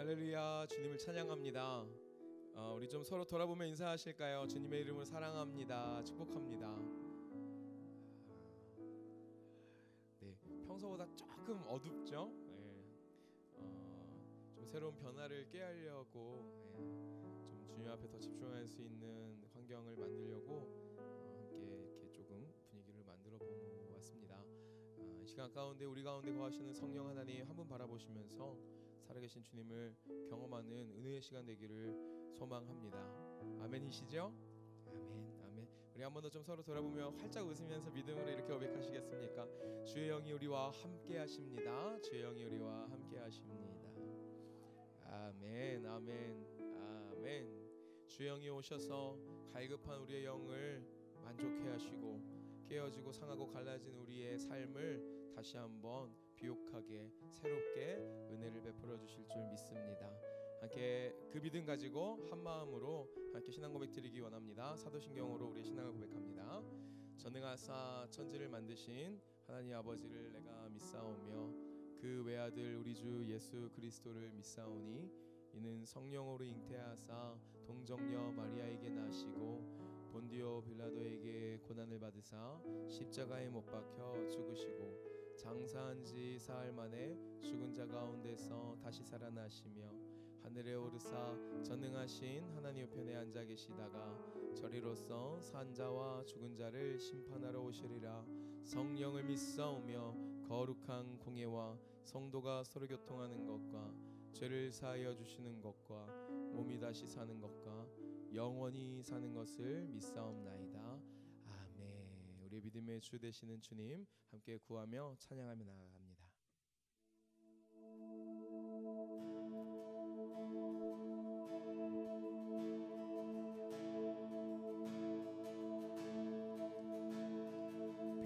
할렐루야. 주님을 찬양합니다. 우리 좀 서로 돌아보며 인사하실까요? 주님의 이름을 사랑합니다. 축복합니다. 네, 평소보다 조금 어둡죠? 네, 좀 새로운 변화를 꾀하려고 좀 주님 앞에 더 집중할 수 있는 환경을 만들려고 함께 이렇게 조금 분위기를 만들어 보고 왔습니다. 이 시간 가운데 우리 가운데 거하시는 성령 하나님 한 분 바라보시면서 살아계신 주님을 경험하는 은혜의 시간 되기를 소망합니다. 아멘이시죠? 아멘, 아멘. 우리 한 번 더 좀 서로 돌아보며 활짝 웃으면서 믿음으로 이렇게 고백하시겠습니까? 주의 영이 우리와 함께 하십니다. 주의 영이 우리와 함께 하십니다. 아멘, 아멘, 아멘. 주의 영이 오셔서 갈급한 우리의 영을 만족해 하시고 깨어지고 상하고 갈라진 우리의 삶을 다시 한번 비옥하게 새롭게 은혜를 베풀어 주실 줄 믿습니다. 함께 그 믿음 가지고 한 마음으로 함께 신앙 고백 드리기 원합니다. 사도신경으로 우리의 신앙을 고백합니다. 전능하사 천지를 만드신 하나님 아버지를 내가 믿사오며 그 외아들 우리 주 예수 그리스도를 믿사오니 이는 성령으로 잉태하사 동정녀 마리아에게 나시고 본디오 빌라도에게 고난을 받으사 십자가에 못 박혀 죽으시고 장사한 지 사흘 만에 죽은 자 가운데서 다시 살아나시며 하늘에 오르사 전능하신 하나님 우편에 앉아 계시다가 저리로서 산 자와 죽은 자를 심판하러 오시리라. 성령을 믿사오며 거룩한 공예와 성도가 서로 교통하는 것과 죄를 사하여 주시는 것과 몸이 다시 사는 것과 영원히 사는 것을 믿사옵나이다. 아멘. 우리 믿음의 주 되시는 주님 함께 구하며 찬양하며 나아갑니다.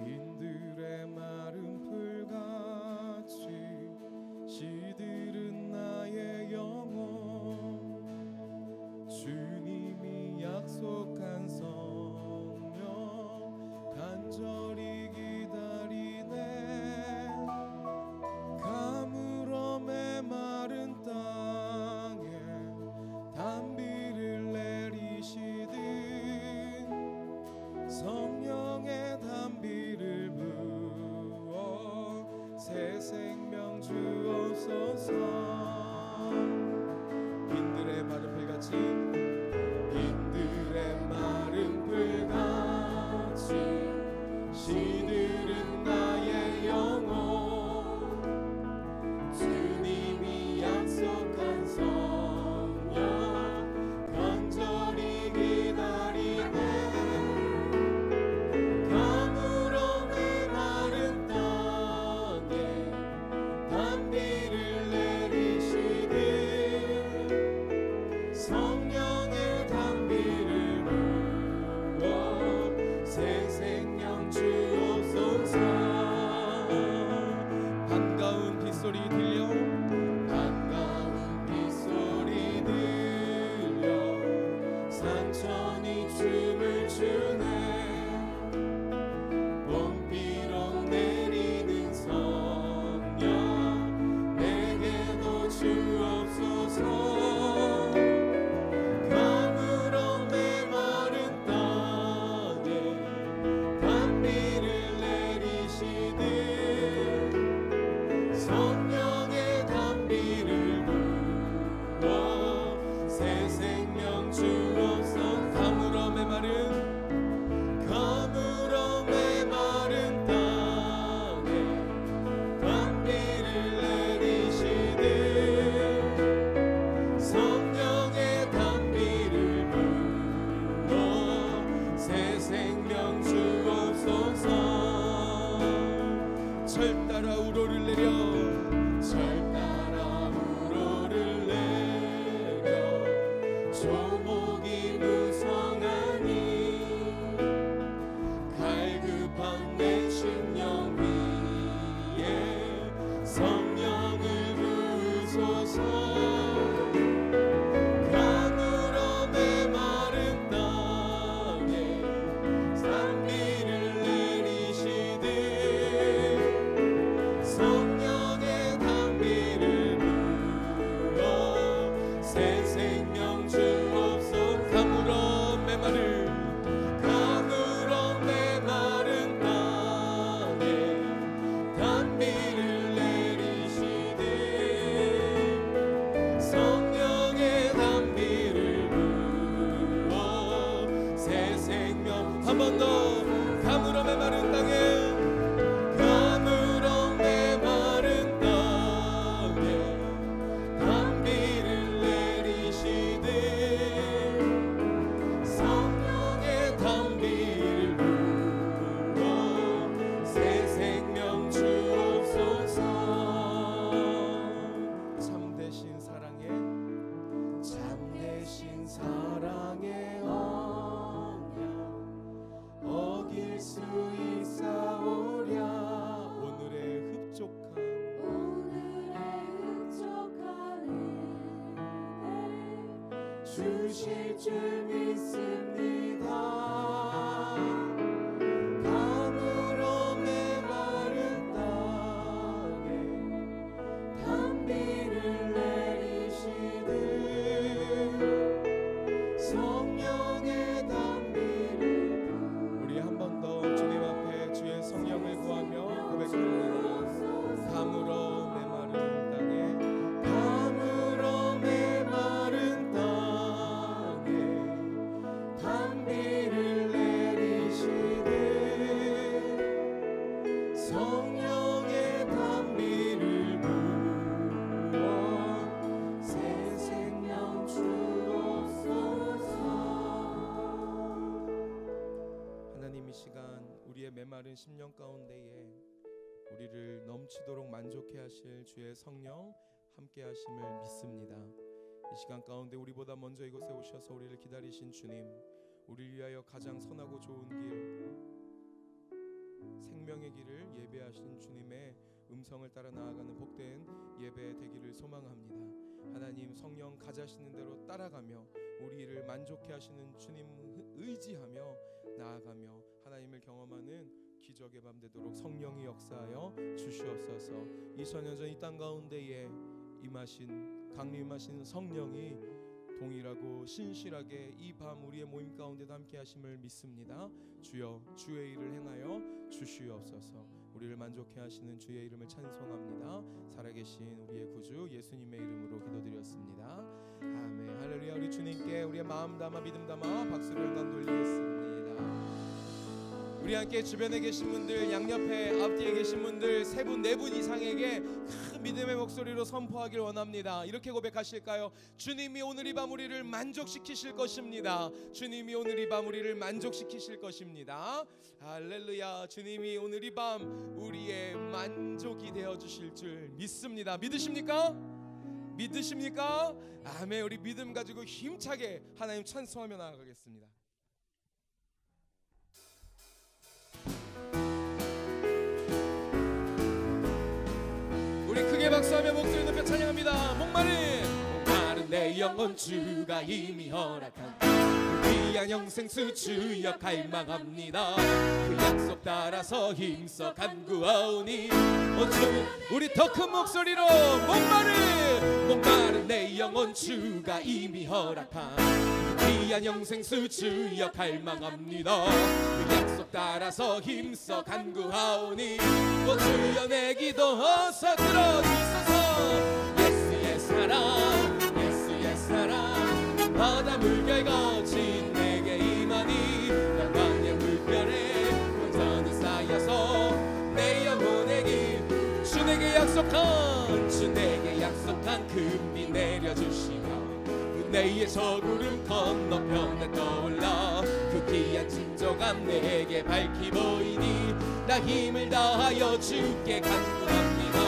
빈들의 마른 풀같이 시들은 나의 영혼 주님이 약속한 성령 간절히 기다리네. 가물어 메마른 땅에 단비를 내리시듯 성령의 단비를 부어 새 생명 주옵소서. 빈들의 마른 풀같이 빈들의 마른 풀같이 시들은 나의 영혼 주님이 약속한 성령 간절히 기다리네. 가물어 메마른 땅에 단비를 내리시듯 성령의 단비를 부어 새 생명 주옵소서. 반가운 빗소리 들려 반가운 빗소리 들려 산천이 춤을 추네. 봄비로 내리는 성령 내게도 주옵소서. 성령의 단비를 부어 새 생명 주옵소서. 가물어 메마른 땅에 단비를 내리시듯 성령의 단비를 부어 새 생명 주옵소서. 절 따라 우로를 내려 절 따라 우로를 내려 조목이 무성하니 갈급한 내 심령 위에 성령을 부으소서. 가물어 메마른 땅에 단비를 내리시듯 성령 주실 줄 믿습니다. 가물어 메마른 땅에 단비를 내리시듯 성령의 단비를 우리 한 번 더 주님 앞에 주의 성령을 구하며 고백합니다. 가물어 메마른 땅에 가물어 메마른 땅에 단비를 내리시듯 성령의 단비를 부어 새 생명 주옵소서. 하나님, 이 시간 우리의 메마른 심령 가운데에 우리를 넘치도록 만족해 하실 주의 성령 함께 하심을 믿습니다. 이 시간 가운데 우리보다 먼저 이곳에 오셔서 우리를 기다리신 주님, 우리를 위하여 가장 선하고 좋은 길, 생명의 길을 예배하신 주님의 음성을 따라 나아가는 복된 예배 되기를 소망합니다. 하나님, 성령 가자시는 대로 따라가며 우리를 만족해 하시는 주님 의지하며 나아가며 하나님을 경험하는 기적의 밤 되도록 성령이 역사하여 주시옵소서. 2000년 전 이 땅 가운데에 임하신 강림하신 성령이 동일하고 신실하게 이 밤 우리의 모임 가운데도 함께 하심을 믿습니다. 주여, 주의 일을 행하여 주시옵소서. 우리를 만족해 하시는 주의 이름을 찬송합니다. 살아계신 우리의 구주 예수님의 이름으로 기도드렸습니다. 아멘. 할렐루야. 우리 주님께 우리의 마음 담아 믿음 담아 박수를 영광 돌리겠습니다. 우리 함께 주변에 계신 분들, 양옆에 앞뒤에 계신 분들 세 분, 네 분 이상에게 큰 믿음의 목소리로 선포하길 원합니다. 이렇게 고백하실까요? 주님이 오늘 이 밤 우리를 만족시키실 것입니다. 주님이 오늘 이 밤 우리를 만족시키실 것입니다. 할렐루야. 주님이 오늘 이 밤 우리의 만족이 되어주실 줄 믿습니다. 믿으십니까? 믿으십니까? 아멘. 우리 믿음 가지고 힘차게 하나님 찬송하며 나아가겠습니다. 우리 크게 박수하며 목소리 높여 찬양합니다. 목마른 내 영혼 주가 이미 허락한 그 귀한 영생수 주여 갈망합니다. 그 약속 따라서 힘써 간구하오니 우리 더 큰 목소리로 목마른 내 영혼 주가 이미 허락한 그 귀한 영생수 주여 갈망합니다. 그 약속 따라서 힘써 간구하오니 주여 내 기도 어서 들어주소서. 예수의 사랑 예수의 사랑 바다 물결 거친 내게 임하니 영광의 물결에 온전히 쌓여서 내 영혼의 길 주 내게 약속한 금비 내려주시며 은혜의 저구름 건너편에 떠올라 그 귀한 진정함 내게 밝히 보이니 나 힘을 다하여 주께 간구합니다.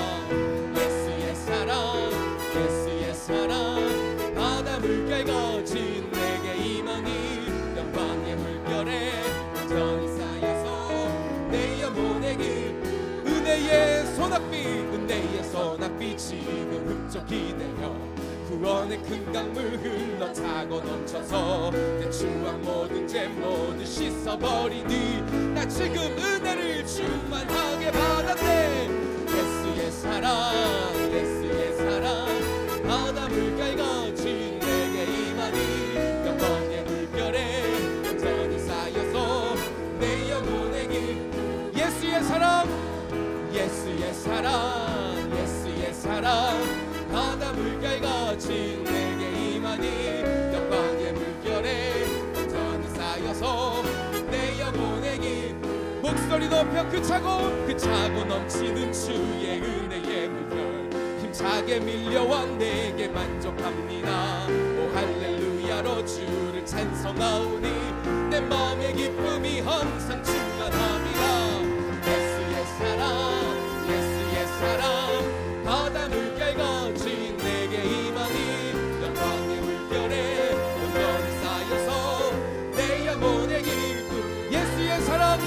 예수의 사랑 바다 물결 거친 내게 임하니 영광의 물결에 온전히 쌓여서 내 영혼의 길 은혜의 소낙비 지금 흡족히 내려 구원의 큰 강물 흘러 차고 넘쳐서 내 추억 모든 죄 모두 씻어버리니 나 지금 은혜를 충만하게 받았네. 예수의 사랑 바다 물결 거친 내게 임하니 영광의 물결에 온전히 쌓여서 내 영혼의 길 예수의 사랑 바다 물결 거친 내게 임하니 영광의 물결에 온전히 쌓여서 내 영혼의 길 목소리 높여 그 차고 넘치는 주의 은혜의 물결 힘차게 밀려와 내게 만족합니다. 오 할렐루야로 주를 찬송하오니 내 마음의 기쁨이 항상 충만합니다. 예수의 사랑 바다 물결 거친 내게 임하니 영광의 물결에 온전히 쌓여서 내 영혼의 기쁨 예수의 사랑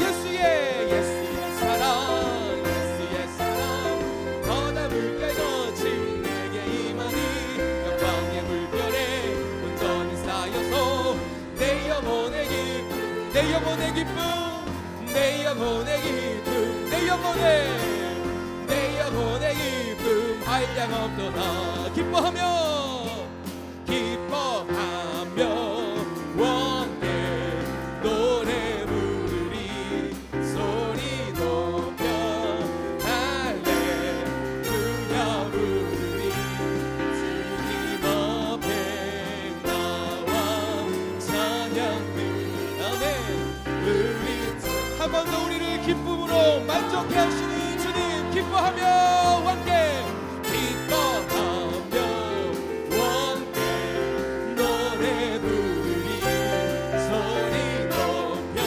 바다 물결 거친 내게 임하니 영광의 물결에 온전히 쌓여서 영혼의 기쁨 내 영혼의 기쁨 한량없도다. 기뻐하며 왕께 노래 부르리. 소리 높여 할렐루야 부르리. 주님 앞에 나와 찬양들. 아멘. 한 번 더 우리를 기쁨으로 만족해 하시는 주님, 기뻐하며 왕께 노래 부르리. 소리 높여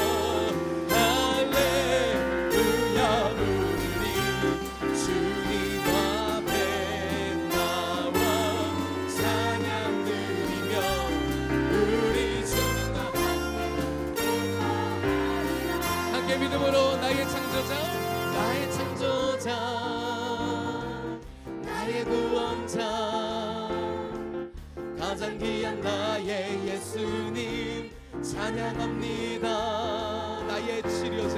할렐루야 부르리. 주님 앞에 나와 찬양 드리며 우리 주님과 함께 믿음으로 나의 창조자 나의 구원자 가장 귀한 나의 예수님 찬양합니다. 나의 치료자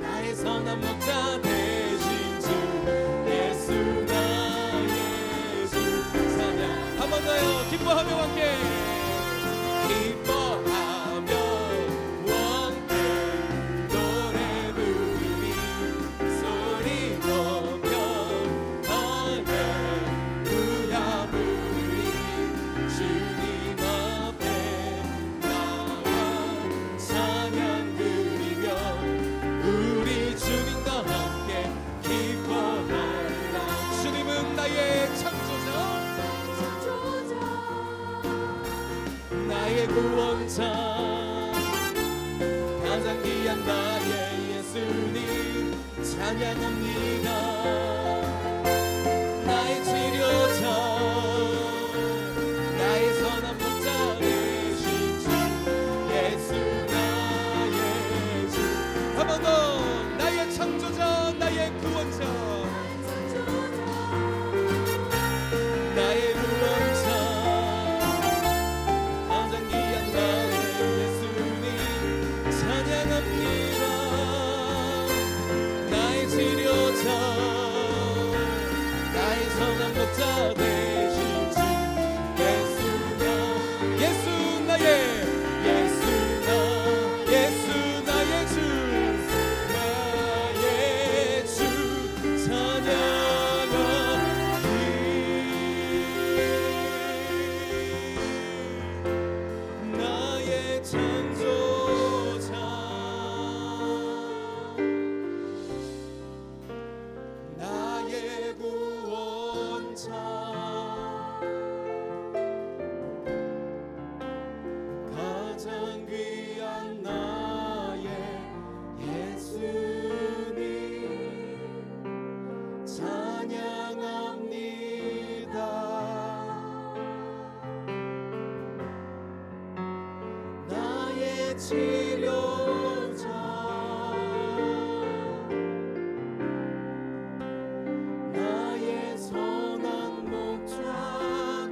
나의 선한 목자 되신 주 예수 나의 주 찬양. 한 번 더요. 기뻐하며 함께 기뻐하며 왕께 노래 부르리. 소리 높여 할렐루야 부르리. 주님 앞에 나와 찬양 드리며 우리 주님과 함께 기뻐하리라. 주님은 나의 창조자 나의 구원자 가장 귀한 나의 예수님 찬양합니다. 나의 치료자 나의 선한 목자 되신 주 예수 나의 주. 한 번 더. 나의 창조자 나의 구원자 나의 구원자 가장 귀한 나의 예수님 찬양합니다. 나의 치료자 나의 선한 목자 되신 주 예수 나의 주 찬양합니다. 나의 창조자 나의 구원자 가장 귀한 나의 예수님 찬양합니다. 나의 치료자 나의 선한 목자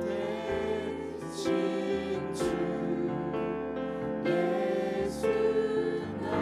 되신 주 예수 나의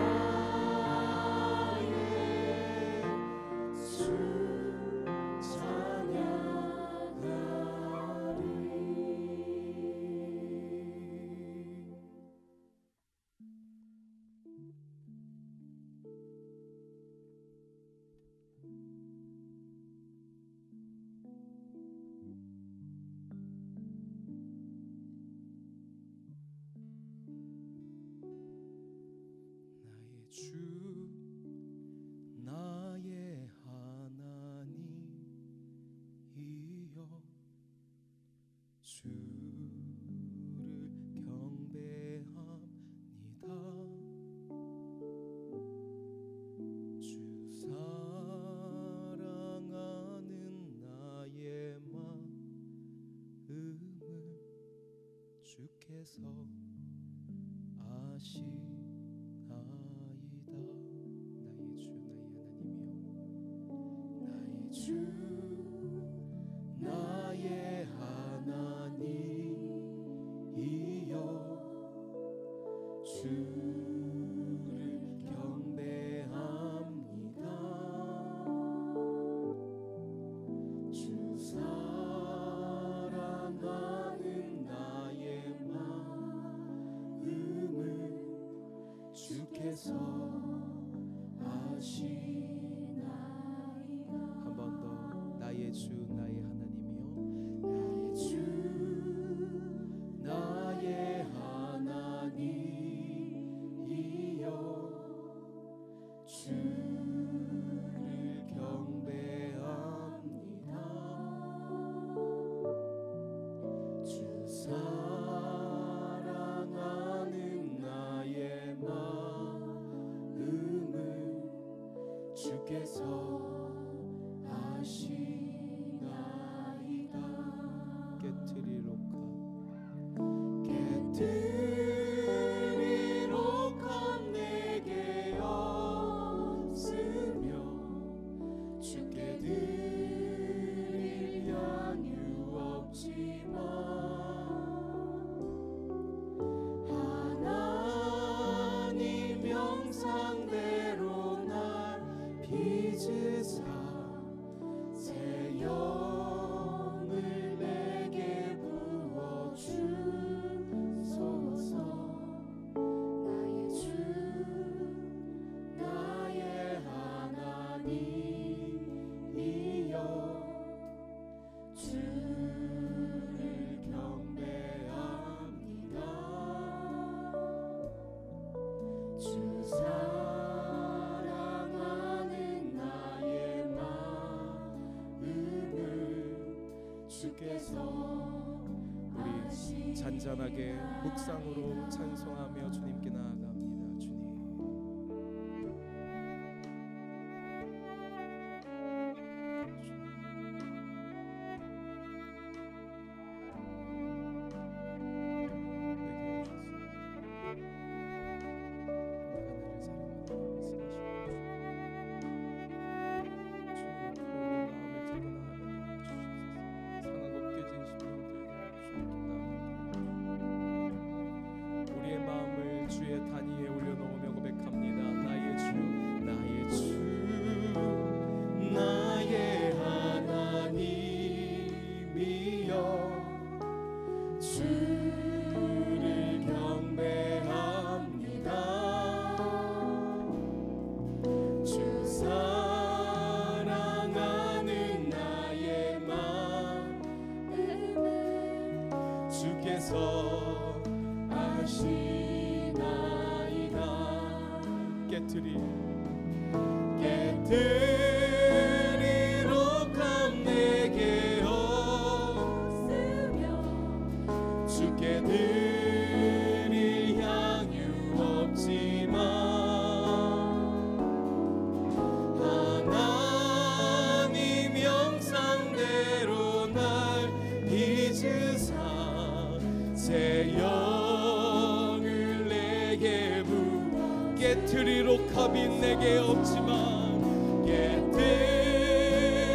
주 나의 하나님이여 주를 경배합니다. 주 사랑하시는 주께서 하시나이다. 한 번 더 나의 주 나의 하나님이요 나의 주 나의 하나님이여 주를 경배합니다. 주 사랑하는 나의 마음을 주께서 아시나이다. 깨트리로카 깨트리로카 내게 없으며 주께 드릴 양유 없지만 하나님 형상대로 날 빚으사 새 영을 내게 부어주소서. 나의 주 나의 하나님이여 주를 경배합니다. 주 사랑하는 나의 마음을 주께서 우리 잔잔하게 묵상으로 찬송하며 주님께 나아갑니다. 주님 우리의 마음을 주의 단위에 올려놓으며 고백합니다. 나의 주 나의 주 나의 하나님이여 주를 경배합니다. 주 사랑하는 나의 마음을 주께서 아시나이다. 깨트리로카 내게 없으며 주께 드릴 양유 없지만 하나님 형상대로 날 빚으사 새 영을 내게 깨트리로카 빚 내게 없지만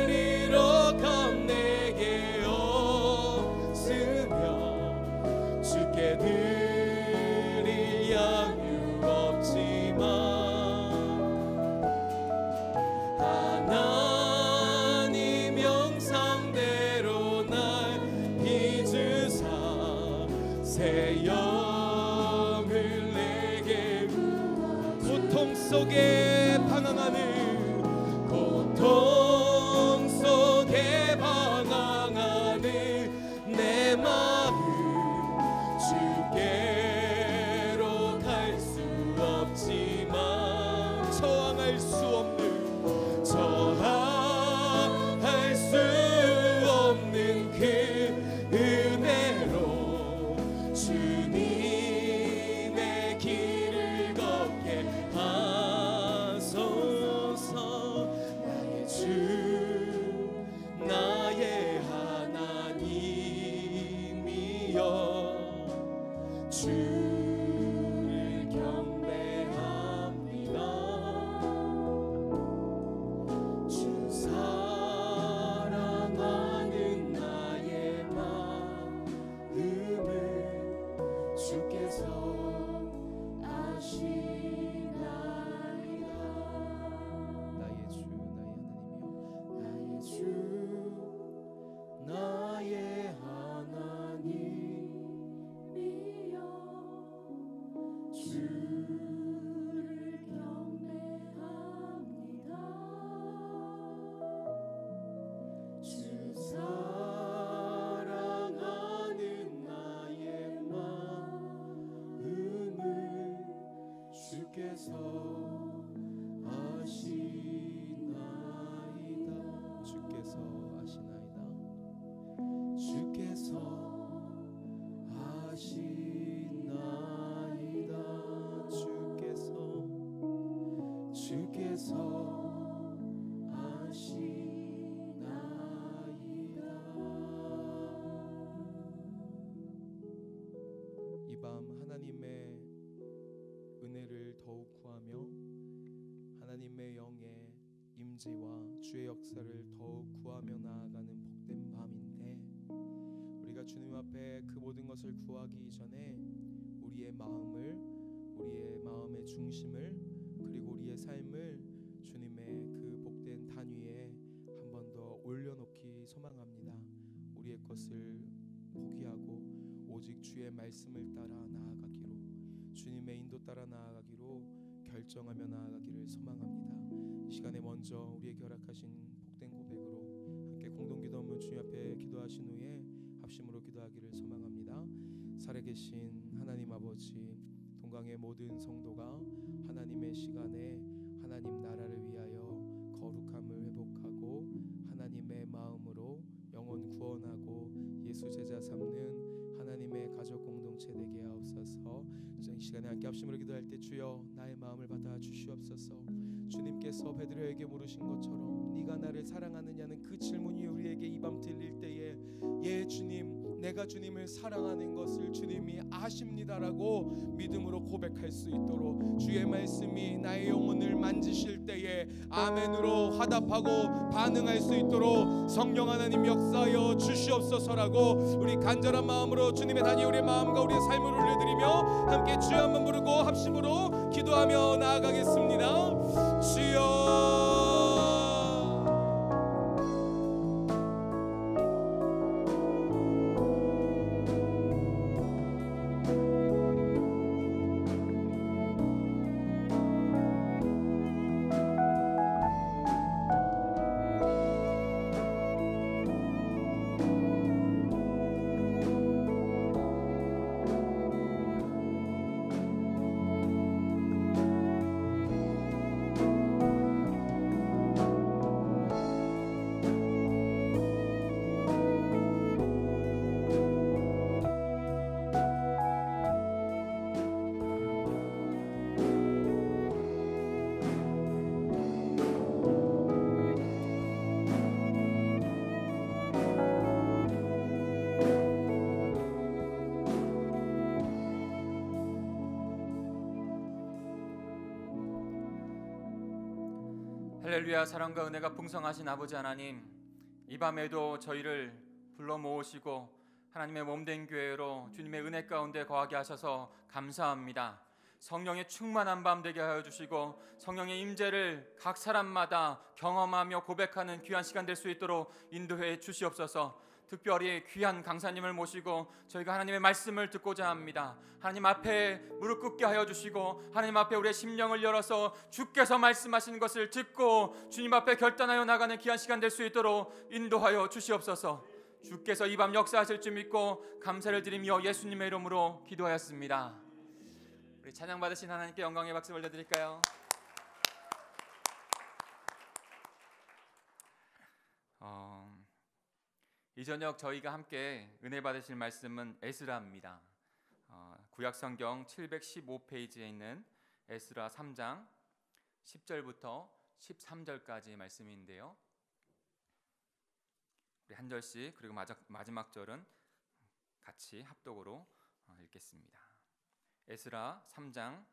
깨트리로카 내게 없으며 주께 드릴 양유 없지만 하나님 형상대로 날 빚으사 새 영을 내게 고통 속에 방황하는 고통 속에 방황하는 내 마음 주께로 갈 수 없지만 저항할 수 없는 그 은혜로 주님의 길을 걷게 하소서. 나의 주 나의 하나님이여 주를 경배합니다. 아시나이다. 주께서 아시나이다. 주께서 아시나이다. 주께서 아시나이다. 이 밤 하나님의 은혜를 더욱 구하며 하나님의 영의 임재와 주의 역사를 더욱 구하며 나아가는 복된 밤인데, 우리가 주님 앞에 그 모든 것을 구하기 이전에 우리의 마음의 중심을, 그리고 우리의 삶을 주님의 그 복된 단 위에 한 번 더 올려놓기 소망합니다. 우리의 것을 포기하고 오직 주의 말씀을 따라 나아가기로, 주님의 인도 따라 나아가기로 결정하며 나아가기를 소망합니다. 이 시간에 먼저 우리에게 허락하신 복된 고백으로 함께 공동기도문 주님 앞에 기도하신 후에 합심으로 기도하기를 소망합니다. 살아계신 하나님 아버지, 동강의 모든 성도가 하나님의 시간에 하나님 나라를 위하여 거룩함을 회복하고 하나님의 마음으로 영혼 구원하고 예수 제자 삼는 하나님의 가족 공동체 되게 하옵소서. 이 시간에 함께 합심으로 기도할 때 주여 나의 마음을 받아 주시옵소서. 주님께서 베드로에게 물으신 것처럼 네가 나를 사랑하느냐는 그 질문이 우리에게 이 밤 들릴 때에 예 주님, 내가 주님을 사랑하는 것을 주님이 아십니다라고 믿음으로 고백할 수 있도록 주의 말씀이 나의 영혼을 만지실 때에 아멘으로 화답하고 반응할 수 있도록 성령 하나님 역사하여 주시옵소서라고 우리 간절한 마음으로 주님의 단위 우리의 마음과 우리의 삶을 올려드리며 함께 주여 한번 부르고 합심으로 기도하며 나아가겠습니다. 주여 할렐루야. 사랑과 은혜가 풍성하신 아버지 하나님, 이 밤에도 저희를 불러 모으시고 하나님의 몸된 교회로 주님의 은혜 가운데 거하게 하셔서 감사합니다. 성령의 충만한 밤 되게 하여 주시고 성령의 임재를 각 사람마다 경험하며 고백하는 귀한 시간 될 수 있도록 인도해 주시옵소서. 특별히 귀한 강사님을 모시고 저희가 하나님의 말씀을 듣고자 합니다. 하나님 앞에 무릎 꿇게 하여 주시고 하나님 앞에 우리의 심령을 열어서 주께서 말씀하시는 것을 듣고 주님 앞에 결단하여 나가는 귀한 시간 될 수 있도록 인도하여 주시옵소서. 주께서 이 밤 역사하실 줄 믿고 감사를 드리며 예수님의 이름으로 기도하였습니다. 우리 찬양 받으신 하나님께 영광의 박수 올려드릴까요? 이 저녁 저희가 함께 은혜 받으실 말씀은 에스라입니다. 구약성경 715페이지에 있는 에스라 3장 10절부터 13절까지의 말씀인데요, 우리 한 절씩 그리고 마지막 절은 같이 합독으로 읽겠습니다. 에스라 3장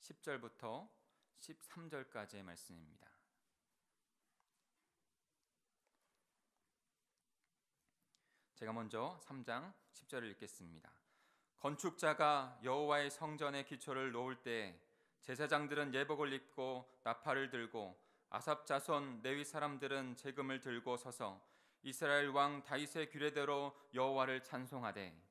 10절부터 13절까지의 말씀입니다. 제가 먼저 3장 10절을 읽겠습니다. 건축자가 여호와의 성전의 기초를 놓을 때 제사장들은 예복을 입고 나팔을 들고 아삽 자손 레위 사람들은 제금을 들고 서서 이스라엘 왕 다윗의 규례대로 여호와를 찬송하되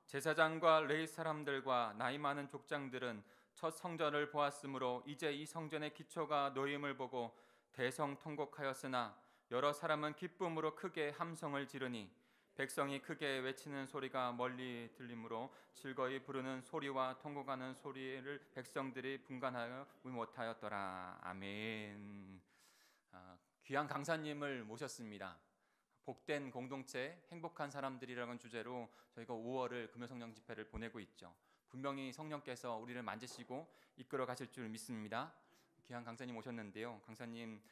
제사장과 레위 사람들과 나이 많은 족장들은 첫 성전을 보았으므로 이제 이 성전의 기초가 놓임을 보고 대성통곡하였으나 여러 사람은 기쁨으로 크게 함성을 지르니 백성이 크게 외치는 소리가 멀리 들리므로 즐거이 부르는 소리와 통곡하는 소리를 백성들이 분간하여 못하였더라. 아멘. 귀한 강사님을 모셨습니다. 복된 공동체, 행복한 사람들이라는 주제로 저희가 5월을 금요성령 집회를 보내고 있죠. 분명히 성령께서 우리를 만지시고 이끌어 가실 줄 믿습니다. 귀한 강사님 오셨는데요. 강사님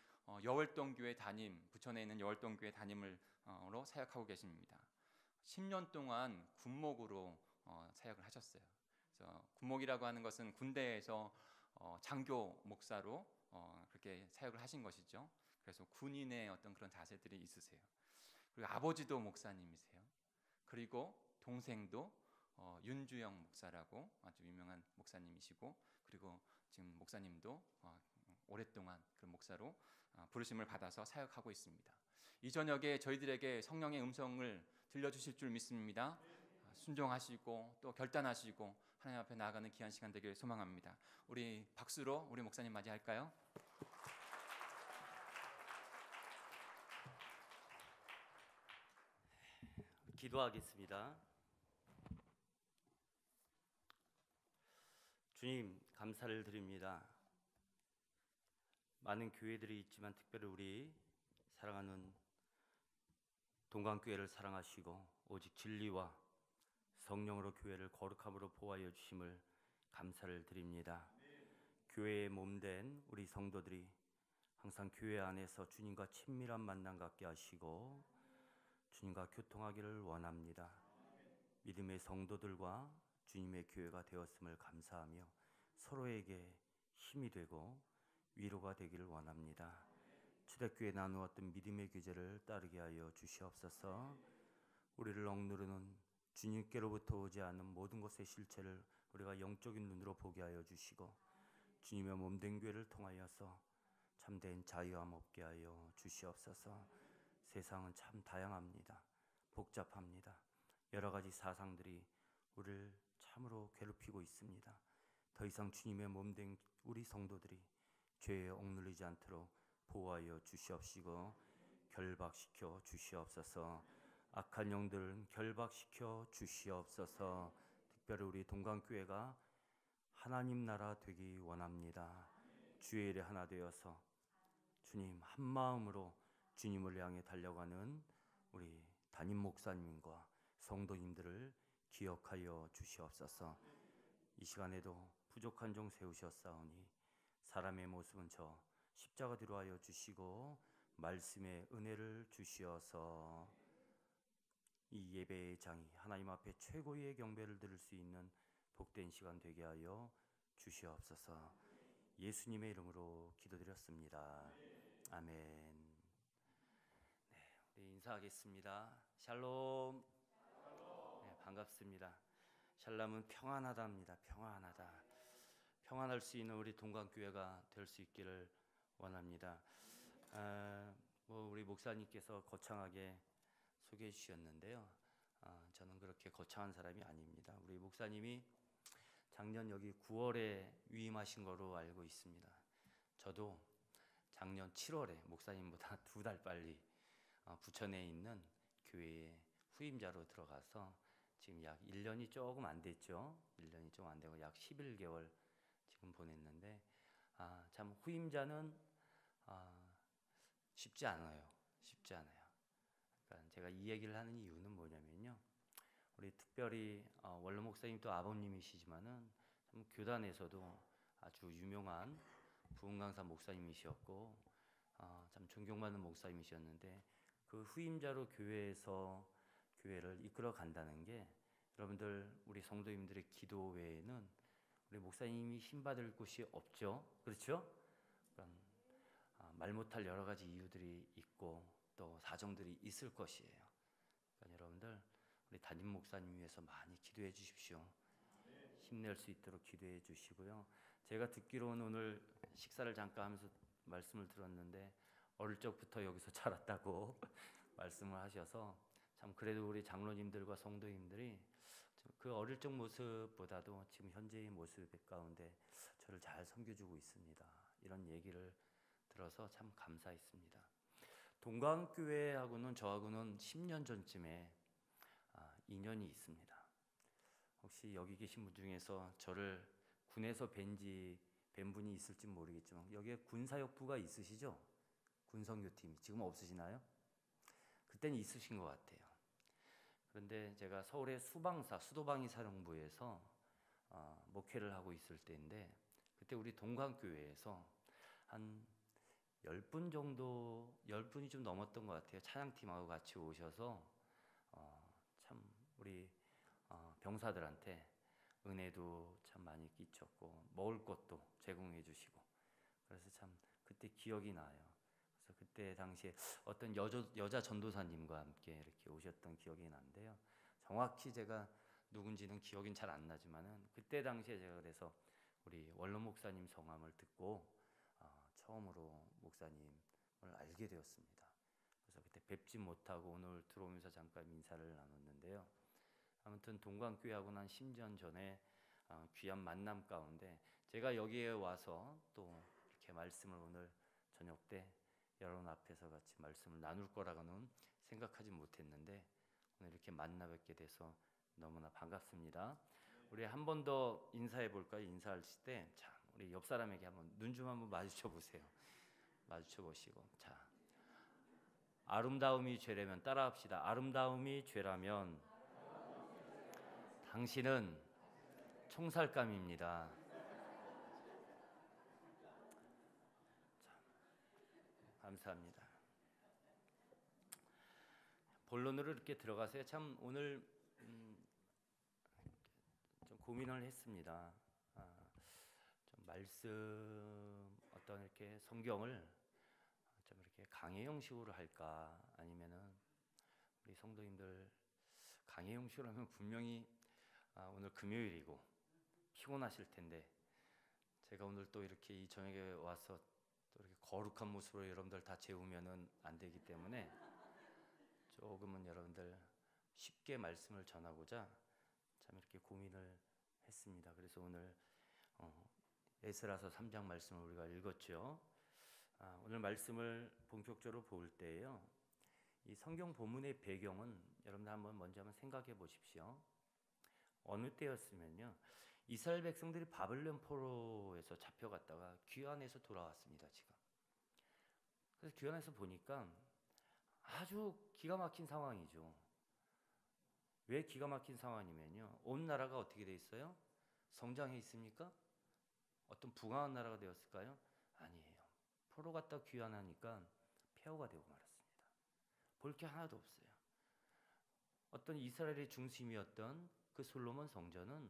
여월동교회 담임, 부천에 있는 여월동교회 담임으로 사역하고 계십니다. 10년 동안 군목으로 사역을 하셨어요. 그래서 군목이라고 하는 것은 군대에서 장교 목사로 그렇게 사역을 하신 것이죠. 그래서 군인의 어떤 그런 자세들이 있으세요. 그리고 아버지도 목사님이세요. 그리고 동생도 윤주영 목사라고 아주 유명한 목사님이시고, 그리고 지금 목사님도 오랫동안 그 목사로 부르심을 받아서 사역하고 있습니다. 이 저녁에 저희들에게 성령의 음성을 들려주실 줄 믿습니다. 순종하시고 또 결단하시고 하나님 앞에 나아가는 귀한 시간 되길 소망합니다. 우리 박수로 우리 목사님 맞이할까요? 기도하겠습니다. 주님, 감사를 드립니다. 많은 교회들이 있지만 특별히 우리 사랑하는 동강교회를 사랑하시고 오직 진리와 성령으로 교회를 거룩함으로 보호하여 주심을 감사를 드립니다. 교회의 몸된 우리 성도들이 항상 교회 안에서 주님과 친밀한 만남 갖게 하시고 주님과 교통하기를 원합니다. 믿음의 성도들과 주님의 교회가 되었음을 감사하며 서로에게 힘이 되고 위로가 되기를 원합니다. 초대교회 나누었던 믿음의 교제를 따르게 하여 주시옵소서. 우리를 억누르는 주님께로부터 오지 않은 모든 것의 실체를 우리가 영적인 눈으로 보게 하여 주시고 주님의 몸된 교회를 통하여서 참된 자유함 얻게 하여 주시옵소서. 세상은 참 다양합니다. 복잡합니다. 여러 가지 사상들이 우리를 참으로 괴롭히고 있습니다. 더 이상 주님의 몸된 우리 성도들이 죄에 억눌리지 않도록 보호하여 주시옵시고 결박시켜 주시옵소서. 악한 영들은 결박시켜 주시옵소서. 특별히 우리 동강교회가 하나님 나라 되기 원합니다. 주의 일에 하나 되어서 주님 한 마음으로 주님을 향해 달려가는 우리 담임 목사님과 성도님들을 기억하여 주시옵소서. 이 시간에도 부족한 종 세우셨사오니 사람의 모습은 저 십자가 뒤로 하여 주시고 말씀의 은혜를 주시어서 이 예배의 장이 하나님 앞에 최고의 경배를 드릴 수 있는 복된 시간 되게 하여 주시옵소서. 예수님의 이름으로 기도드렸습니다. 아멘. 네, 우리 인사하겠습니다. 샬롬. 네, 반갑습니다. 샬롬은 평안하다입니다. 평안하다. 평안할 수 있는 우리 동강교회가 될 수 있기를 원합니다. 우리 목사님께서 거창하게 소개해 주셨는데요. 저는 그렇게 거창한 사람이 아닙니다. 우리 목사님이 작년 여기 9월에 위임하신 거로 알고 있습니다. 저도 작년 7월에 목사님보다 2달 빨리 부천에 있는 교회에 후임자로 들어가서 지금 약 1년이 조금 안 됐죠. 1년이 좀 안 되고 약 11개월 지금 보냈는데 참 후임자는 쉽지 않아요. 쉽지 않아요. 그러니까 제가 이 얘기를 하는 이유는 뭐냐면요. 우리 특별히 원로 목사님도 아버님이시지만은 참 교단에서도 아주 유명한 부흥강사 목사님이셨고 참 존경받는 목사님이셨는데 그 후임자로 교회에서 교회를 이끌어 간다는 게 여러분들 우리 성도님들의 기도 외에는 우리 목사님이 힘받을 곳이 없죠. 그렇죠? 말 못할 여러 가지 이유들이 있고 또 사정들이 있을 것이에요. 그러니까 여러분들 우리 담임 목사님 위해서 많이 기도해 주십시오. 힘낼 수 있도록 기도해 주시고요. 제가 듣기로는 오늘 식사를 잠깐 하면서 말씀을 들었는데 어릴 적부터 여기서 자랐다고 말씀을 하셔서 참 그래도 우리 장로님들과 성도님들이 그 어릴 적 모습보다도 지금 현재의 모습 가운데 저를 잘 섬겨주고 있습니다. 이런 얘기를 들어서 참 감사했습니다. 동광교회하고는 저하고는 10년 전쯤에 인연이 있습니다. 혹시 여기 계신 분 중에서 저를 군에서 뵌 분이 있을지 모르겠지만 여기에 군사역부가 있으시죠? 군성교팀 지금 없으시나요? 그때는 있으신 것 같아요. 그런데 제가 서울의 수도방위 사령부에서 목회를 하고 있을 때인데 그때 우리 동광교회에서 한 10분 정도, 10분이 좀 넘었던 것 같아요. 찬양팀하고 같이 오셔서 참 우리 병사들한테 은혜도 참 많이 끼쳤고 먹을 것도 제공해 주시고 그래서 참 그때 기억이 나요. 그래서 그때 당시에 어떤 여자 전도사님과 함께 이렇게 오셨던 기억이 나는데요. 정확히 제가 누군지는 기억은 잘 안 나지만은 그때 당시에 제가 그래서 우리 원로 목사님 성함을 듣고 처음으로 목사님을 알게 되었습니다. 그래서 그때 뵙지 못하고 오늘 들어오면서 잠깐 인사를 나눴는데요. 아무튼 동광교회하고는 한 10년 전에 귀한 만남 가운데 제가 여기에 와서 또 이렇게 말씀을 오늘 저녁 때 여러분 앞에서 같이 말씀을 나눌 거라고는 생각하지 못했는데 오늘 이렇게 만나 뵙게 돼서 너무나 반갑습니다. 우리 한 번 더 인사해 볼까요? 인사하실 때 자, 우리 옆 사람에게 눈 좀 한번 마주쳐 보세요. 마주쳐 보시고 자, 아름다움이 죄라면 따라합시다. 아름다움이 죄라면 당신은 총살감입니다. 자, 감사합니다. 본론으로 이렇게 들어가세요. 참 오늘 좀 고민을 했습니다. 좀 말씀 어떤 이렇게 성경을 좀 이렇게 강의 형식으로 할까 아니면은 우리 성도님들 강의 형식으로 하면 분명히 오늘 금요일이고 피곤하실 텐데 제가 오늘 또 이렇게 이 저녁에 와서 또 이렇게 거룩한 모습으로 여러분들 다 재우면은 안 되기 때문에 조금은 여러분들 쉽게 말씀을 전하고자 참 이렇게 고민을 했습니다. 그래서 오늘 에스라서 3장 말씀을 우리가 읽었죠. 오늘 말씀을 본격적으로 볼 때요. 이 성경 본문의 배경은 여러분들 먼저 한번 생각해 보십시오. 어느 때였으면요. 이스라엘 백성들이 바벨론 포로에서 잡혀갔다가 귀환해서 돌아왔습니다. 지금. 그래서 귀환해서 보니까 아주 기가 막힌 상황이죠. 왜 기가 막힌 상황이면요. 온 나라가 어떻게 돼 있어요? 성장해 있습니까? 어떤 부강한 나라가 되었을까요? 아니에요. 포로 갔다 귀환하니까 폐허가 되고 말았습니다. 볼 게 하나도 없어요. 어떤 이스라엘의 중심이었던 그 솔로몬 성전은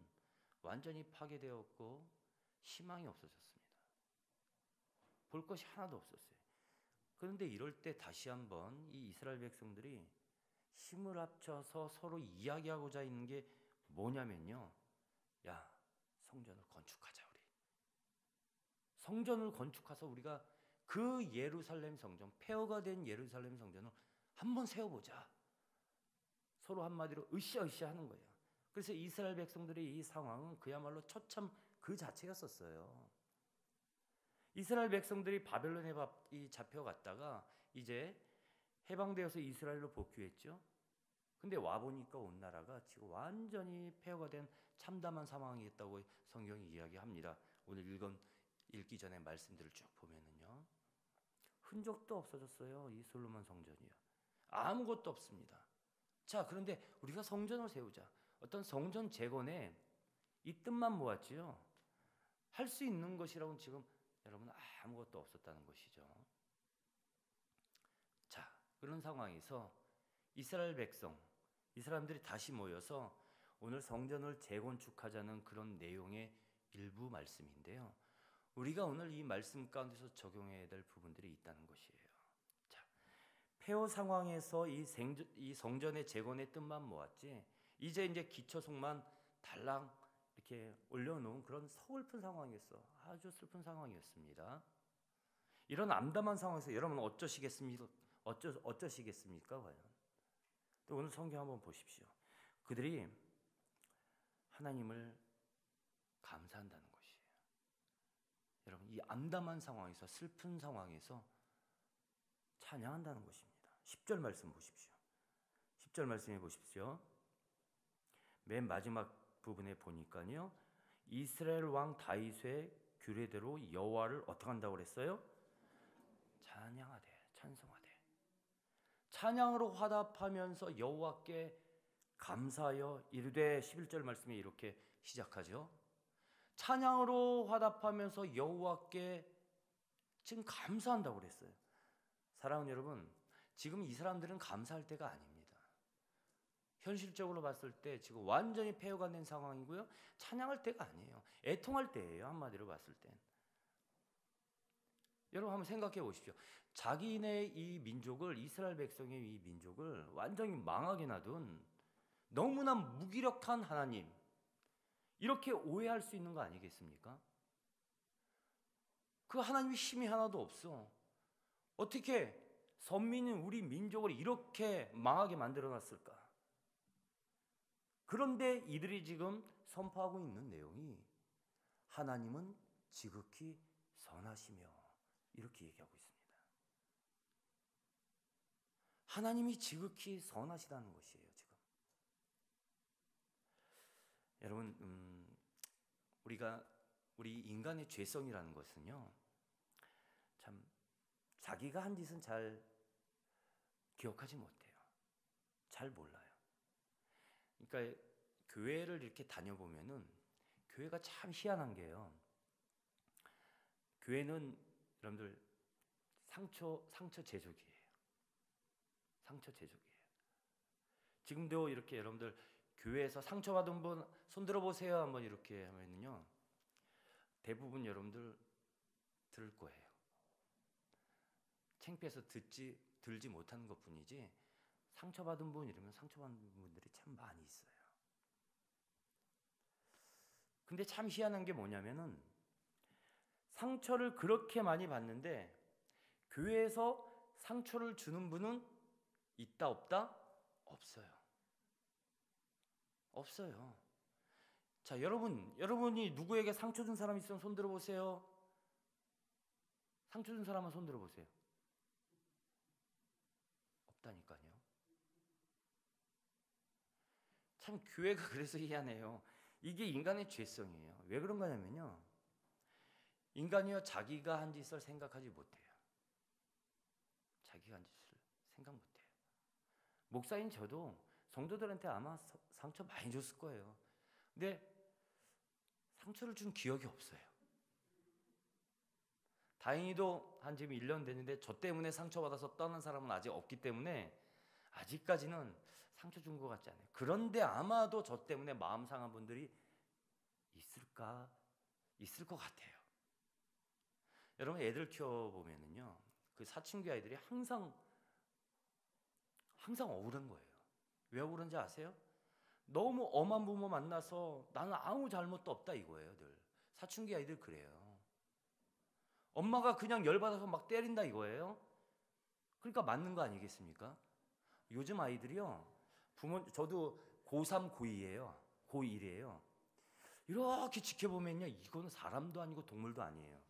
완전히 파괴되었고 희망이 없어졌습니다. 볼 것이 하나도 없었어요. 그런데 이럴 때 다시 한번 이 이스라엘 백성들이 힘을 합쳐서 서로 이야기하고자 있는 게 뭐냐면요. 야, 성전을 건축하자 우리. 성전을 건축해서 우리가 그 예루살렘 성전, 폐허가 된 예루살렘 성전을 한번 세워보자. 서로 한마디로 으쌰으쌰 하는 거예요. 그래서 이스라엘 백성들의 이 상황은 그야말로 처참 그 자체였었어요. 이스라엘 백성들이 바벨론에 잡혀갔다가 이제 해방되어서 이스라엘로 복귀했죠. 근데 와보니까 온 나라가 지금 완전히 폐허가 된 참담한 상황이었다고 성경이 이야기합니다. 오늘 읽기 전에 말씀들을 쭉 보면은요. 흔적도 없어졌어요. 이 솔로몬 성전이요. 아무것도 없습니다. 자, 그런데 우리가 성전을 세우자. 어떤 성전 재건에 이 뜻만 모았지요. 할 수 있는 것이라고는 지금 여러분 아무것도 없었다는 것이죠. 자, 그런 상황에서 이스라엘 백성, 이 사람들이 다시 모여서 오늘 성전을 재건축하자는 그런 내용의 일부 말씀인데요. 우리가 오늘 이 말씀 가운데서 적용해야 될 부분들이 있다는 것이에요. 자, 폐허 상황에서 이 성전의 재건의 뜻만 모았지 이제 기초석만 달랑 이렇게 올려놓은 그런 서글픈 상황이었어. 아주 슬픈 상황이었습니다. 이런 암담한 상황에서 여러분 어쩌시겠습니까? 과연? 또 오늘 성경 한번 보십시오. 그들이 하나님을 감사한다는 것이에요. 여러분, 이 암담한 상황에서, 슬픈 상황에서 찬양한다는 것입니다. 10절 말씀 보십시오. 10절 말씀해 보십시오. 맨 마지막 부분에 보니까요, 이스라엘 왕 다윗의 규례대로 여호와를 어떻게 한다고 그랬어요? 찬양하되, 찬송하되. 찬양으로 화답하면서 여호와께 감사하여 이르되, 11절 말씀이 이렇게 시작하죠. 찬양으로 화답하면서 여호와께 지금 감사한다고 그랬어요. 사랑하는 여러분, 지금 이 사람들은 감사할 때가 아닙니다. 현실적으로 봤을 때 지금 완전히 폐허가 된 상황이고요, 찬양할 때가 아니에요. 애통할 때예요. 한마디로 봤을 땐. 여러분 한번 생각해 보십시오. 자기네 이 민족을, 이스라엘 백성의 이 민족을 완전히 망하게 놔둔 너무나 무기력한 하나님, 이렇게 오해할 수 있는 거 아니겠습니까? 그 하나님이 힘이 하나도 없어. 어떻게 선민인 우리 민족을 이렇게 망하게 만들어 놨을까? 그런데 이들이 지금 선포하고 있는 내용이 하나님은 지극히 선하시며, 이렇게 얘기하고 있습니다. 하나님이 지극히 선하시다는 것이에요, 지금. 여러분, 우리 인간의 죄성이라는 것은요, 참 자기가 한 짓은 잘 기억하지 못해요. 잘 몰라요. 그러니까 교회를 이렇게 다녀보면은 교회가 참 희한한 게요, 교회는 여러분들 상처 제조기예요. 상처 제조기예요. 지금도 이렇게 여러분들 교회에서 상처받은 분 손 들어보세요 한번 이렇게 하면요, 대부분 여러분들 들을 거예요. 창피해서 들지 못하는 것뿐이지, 상처받은 분 이러면 상처받은 분들이 참 많이 있어요. 근데 참 희한한 게 뭐냐면은, 상처를 그렇게 많이 받는데 교회에서 상처를 주는 분은 있다 없다? 없어요. 없어요. 자, 여러분이 누구에게 상처 준 사람 있으면 손 들어보세요. 상처 준 사람은 손 들어보세요. 없다니까요. 참 교회가 그래서 희한해요. 이게 인간의 죄성이에요. 왜 그런 거냐면요, 인간이요, 자기가 한 짓을 생각하지 못해요. 자기가 한 짓을 생각 못해요. 목사인 저도 성도들한테 아마 상처 많이 줬을 거예요. 근데 상처를 준 기억이 없어요. 다행히도 한 지금 1년 됐는데 저 때문에 상처받아서 떠난 사람은 아직 없기 때문에 아직까지는 상처 준 것 같지 않아요. 그런데 아마도 저 때문에 마음 상한 분들이 있을 것 같아요. 여러분, 애들 키워보면은요, 그 사춘기 아이들이 항상 억울한 거예요. 왜 억울한지 아세요? 너무 엄한 부모 만나서 나는 아무 잘못도 없다 이거예요. 늘 사춘기 아이들 그래요. 엄마가 그냥 열받아서 막 때린다 이거예요. 그러니까 맞는 거 아니겠습니까? 요즘 아이들이요, 저도 고3, 고2예요. 고1이에요. 이렇게 지켜보면요, 이건 사람도 아니고 동물도 아니에요.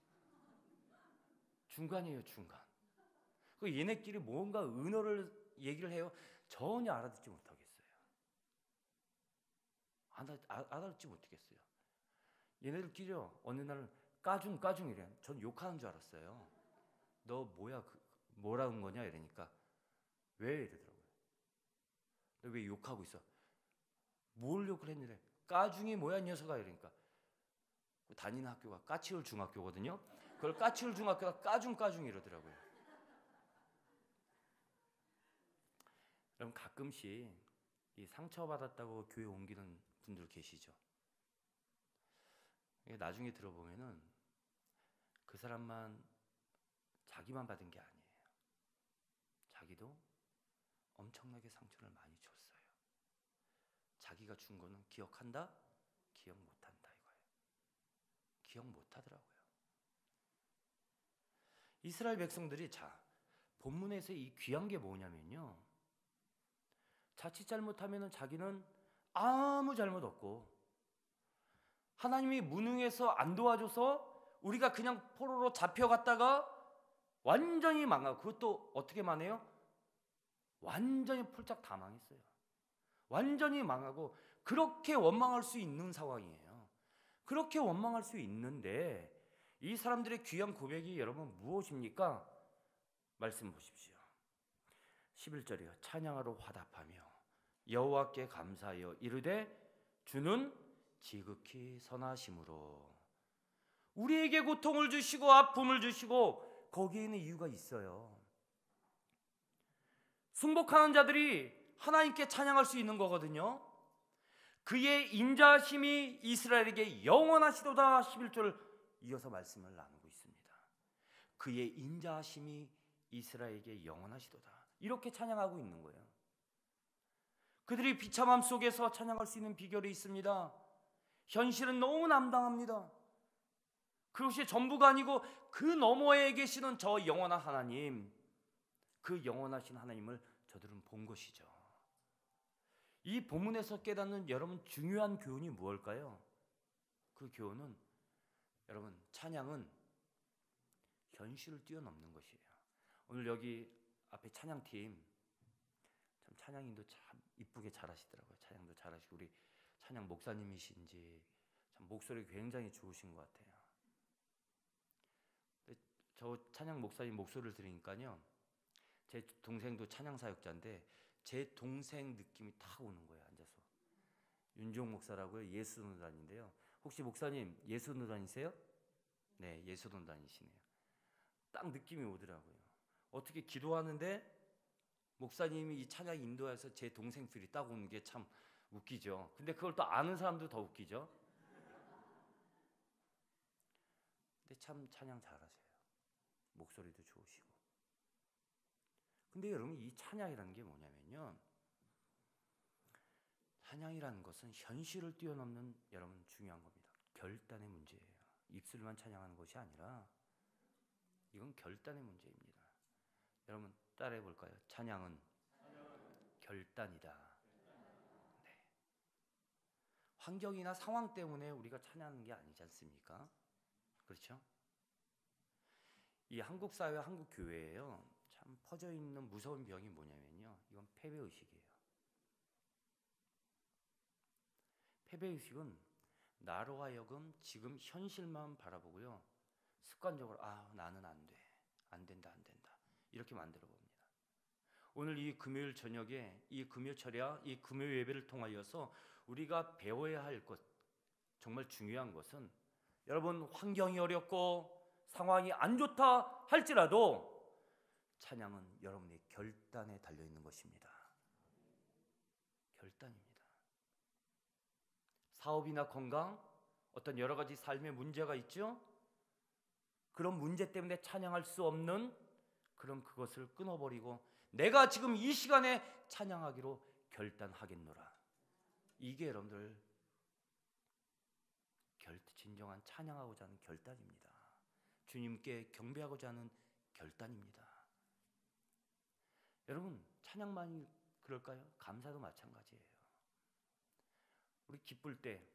중간이에요, 중간. 그 얘네끼리 뭔가 은어를 얘기를 해요. 전혀 알아듣지 못하겠어요. 알아듣지 못하겠어요. 얘네들끼리요, 어느 날은 까중 이래요. 전 욕하는 줄 알았어요. 너 뭐야, 뭐라는 거냐 이러니까, 왜 이러더라고요. 너 왜 욕하고 있어? 뭘 욕을 했느래? 까중이 뭐야 이 녀석아 이러니까, 다니는 학교가 까치울 중학교거든요. 그걸 까치울 중학교가 까중 이러더라고요. 여러분, 가끔씩 이 상처받았다고 교회 옮기는 분들 계시죠? 나중에 들어보면은 그 사람만 자기만 받은 게 아니에요. 자기도 엄청나게 상처를 많이 줬어요. 자기가 준 거는 기억한다? 기억 못한다 이거예요. 기억 못하더라고요. 이스라엘 백성들이, 자, 본문에서 이 귀한 게 뭐냐면요, 자칫 잘못하면은 자기는 아무 잘못 없고 하나님이 무능해서 안 도와줘서 우리가 그냥 포로로 잡혀갔다가 완전히 망하고, 그것도 어떻게 망해요? 완전히 폴짝 다 망했어요. 완전히 망하고, 그렇게 원망할 수 있는 상황이에요. 그렇게 원망할 수 있는데 이 사람들의 귀한 고백이 여러분 무엇입니까? 말씀 보십시오. 11절이요. 찬양하러 화답하며 여호와께 감사하여 이르되 주는 지극히 선하심으로. 우리에게 고통을 주시고 아픔을 주시고 거기에는 이유가 있어요. 승복하는 자들이 하나님께 찬양할 수 있는 거거든요. 그의 인자하심이 이스라엘에게 영원하시도다. 11절 이어서 말씀을 나누고 있습니다. 그의 인자하심이 이스라엘에게 영원하시도다. 이렇게 찬양하고 있는 거예요. 그들이 비참함 속에서 찬양할 수 있는 비결이 있습니다. 현실은 너무 남당합니다. 그것이 전부가 아니고 그 너머에 계시는 저 영원한 하나님, 그 영원하신 하나님을 저들은 본 것이죠. 이 본문에서 깨닫는 여러분 중요한 교훈이 무엇일까요? 그 교훈은 여러분, 찬양은 현실을 뛰어넘는 것이에요. 오늘 여기 앞에 찬양팀 참 찬양인도 참 이쁘게 잘하시더라고요. 찬양도 잘하시고, 우리 찬양 목사님이신지 참 목소리 굉장히 좋으신 것 같아요. 저 찬양 목사님 목소리를 들으니까요, 제 동생도 찬양 사역자인데 제 동생 느낌이 탁 오는 거예요. 앉아서. 윤종 목사라고요. 예수노단인데요. 혹시 목사님 예수노단이세요? 네, 예수노단이시네요. 딱 느낌이 오더라고요. 어떻게 기도하는데 목사님이 이 찬양 인도해서 제 동생 필이 딱 오는 게 참 웃기죠. 근데 그걸 또 아는 사람도 더 웃기죠. 근데 참 찬양 잘하세요. 목소리도 좋으시고. 근데 여러분, 이 찬양이라는 게 뭐냐면요, 찬양이라는 것은 현실을 뛰어넘는 여러분 중요한 겁니다. 결단의 문제예요. 입술만 찬양하는 것이 아니라 이건 결단의 문제입니다. 여러분 따라해 볼까요? 찬양은 결단이다. 네. 환경이나 상황 때문에 우리가 찬양하는 게 아니지 않습니까? 그렇죠? 이 한국 사회, 한국 교회에요, 참 퍼져 있는 무서운 병이 뭐냐면요, 이건 패배 의식이에요. 패배 의식은 나로 하여금 지금 현실만 바라보고요, 습관적으로 나는 안 돼, 안 된다 이렇게 만들어 봅니다. 오늘 이 금요일 저녁에 이 금요 철야, 이 금요 예배를 통하여서 우리가 배워야 할 것, 정말 중요한 것은, 여러분 환경이 어렵고 상황이 안 좋다 할지라도 찬양은 여러분의 결단에 달려 있는 것입니다. 결단입니다. 사업이나 건강, 어떤 여러 가지 삶의 문제가 있죠? 그런 문제 때문에 찬양할 수 없는, 그럼 그것을 끊어버리고 내가 지금 이 시간에 찬양하기로 결단하겠노라. 이게 여러분들 진정한 찬양하고자 하는 결단입니다. 주님께 경배하고자 하는 결단입니다. 여러분 찬양만이 그럴까요? 감사도 마찬가지예요. 우리 기쁠 때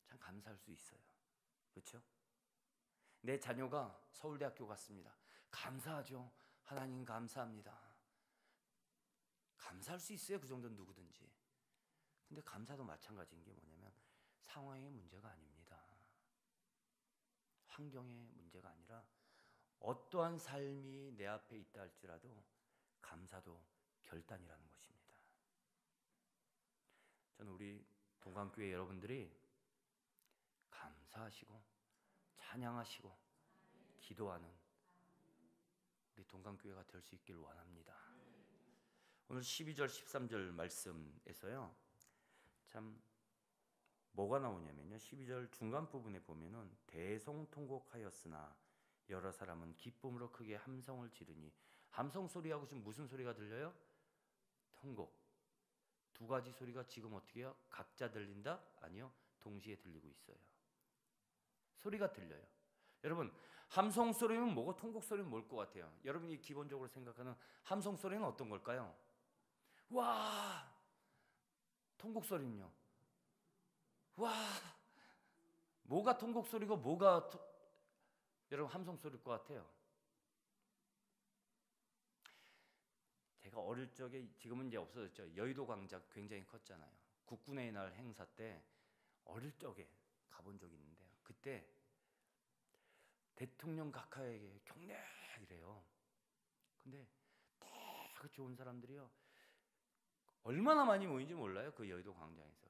참 감사할 수 있어요. 그렇죠? 내 자녀가 서울대학교 갔습니다. 감사하죠. 하나님 감사합니다. 감사할 수 있어요. 그 정도는 누구든지. 근데 감사도 마찬가지인 게 뭐냐면 상황의 문제가 아닙니다. 환경의 문제가 아니라 어떠한 삶이 내 앞에 있다 할지라도 감사도 결단이라는 것입니다. 저는 우리 동강교회 여러분들이 감사하시고 찬양하시고 기도하는 우리 동강교회가 될 수 있길 원합니다. 오늘 12절 13절 말씀에서요, 참 뭐가 나오냐면요, 12절 중간 부분에 보면은 대성통곡하였으나 여러 사람은 기쁨으로 크게 함성을 지르니. 함성 소리하고 지금 무슨 소리가 들려요? 통곡. 두 가지 소리가 지금 어떻게 해요? 각자 들린다? 아니요, 동시에 들리고 있어요. 소리가 들려요. 여러분 함성 소리는 뭐고 통곡 소리는 뭘 것 같아요? 여러분이 기본적으로 생각하는 함성 소리는 어떤 걸까요? 와. 통곡 소리는요? 와. 뭐가 통곡 소리고 뭐가 여러분 함성 소리일 것 같아요? 제가 어릴 적에, 지금은 이제 없어졌죠. 여의도 광장 굉장히 컸잖아요. 국군의 날 행사 때 어릴 적에 가본 적이 있는데요. 그때 대통령 각하에게 경례 이래요. 근데 다 좋은 사람들이요, 얼마나 많이 모인지 몰라요. 그 여의도 광장에서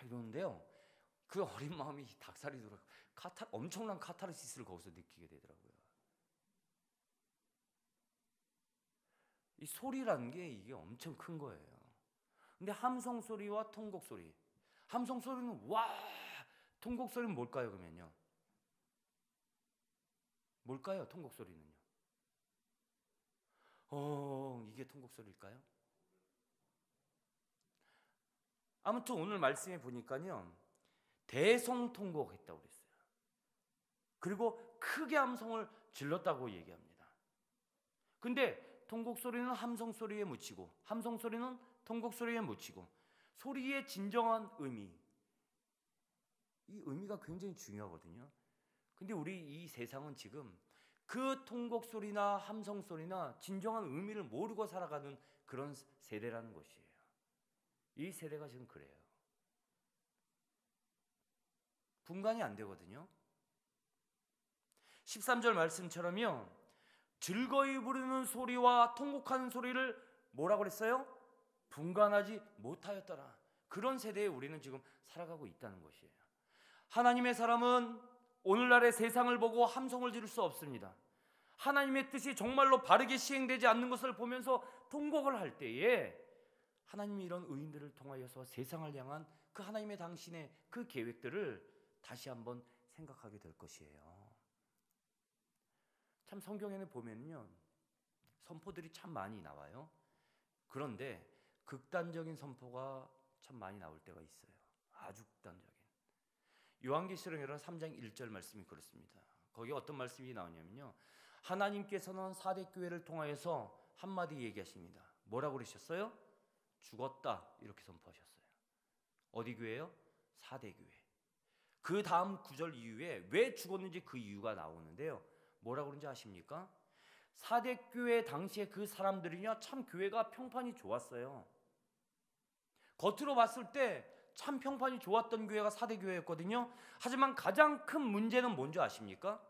이러는데요, 그 어린 마음이 닭살이 돌아 엄청난 카타르시스를 거기서 느끼게 되더라고요. 이 소리라는 게 이게 엄청 큰 거예요. 근데 함성 소리와 통곡 소리, 함성 소리는 와, 통곡 소리는 뭘까요? 그러면요, 뭘까요? 통곡 소리는요? 이게 통곡 소리일까요? 아무튼 오늘 말씀에 보니까요, 대성통곡 했다고 그랬어요. 그리고 크게 함성을 질렀다고 얘기합니다. 근데 통곡 소리는 함성 소리에 묻히고, 함성 소리는 통곡 소리에 묻히고, 소리의 진정한 의미, 이 의미가 굉장히 중요하거든요. 근데 우리 이 세상은 지금 그 통곡 소리나 함성 소리나 진정한 의미를 모르고 살아가는 그런 세대라는 것이에요. 이 세대가 지금 그래요. 분간이 안 되거든요. 13절 말씀처럼요, 즐거이 부르는 소리와 통곡하는 소리를 뭐라고 그랬어요? 분간하지 못하였더라. 그런 세대에 우리는 지금 살아가고 있다는 것이에요. 하나님의 사람은 오늘날의 세상을 보고 함성을 지를 수 없습니다. 하나님의 뜻이 정말로 바르게 시행되지 않는 것을 보면서 통곡을 할 때에 하나님이 이런 의인들을 통하여서 세상을 향한 그 하나님의 당신의 그 계획들을 다시 한번 생각하게 될 것이에요. 참 성경에는 보면요, 선포들이 참 많이 나와요. 그런데 극단적인 선포가 참 많이 나올 때가 있어요. 아주 극단적인. 요한계시록 3장 1절 말씀이 그렇습니다. 거기 어떤 말씀이 나오냐면요, 하나님께서는 4대 교회를 통하여서 한마디 얘기하십니다. 뭐라고 그러셨어요? 죽었다, 이렇게 선포하셨어요. 어디 교회요? 4대 교회. 그 다음 9절 이후에 왜 죽었는지 그 이유가 나오는데요, 뭐라고 그런지 아십니까? 4대 교회 당시에 그 사람들이냐, 참 교회가 평판이 좋았어요. 겉으로 봤을 때 참 평판이 좋았던 교회가 4대 교회였거든요. 하지만 가장 큰 문제는 뭔지 아십니까?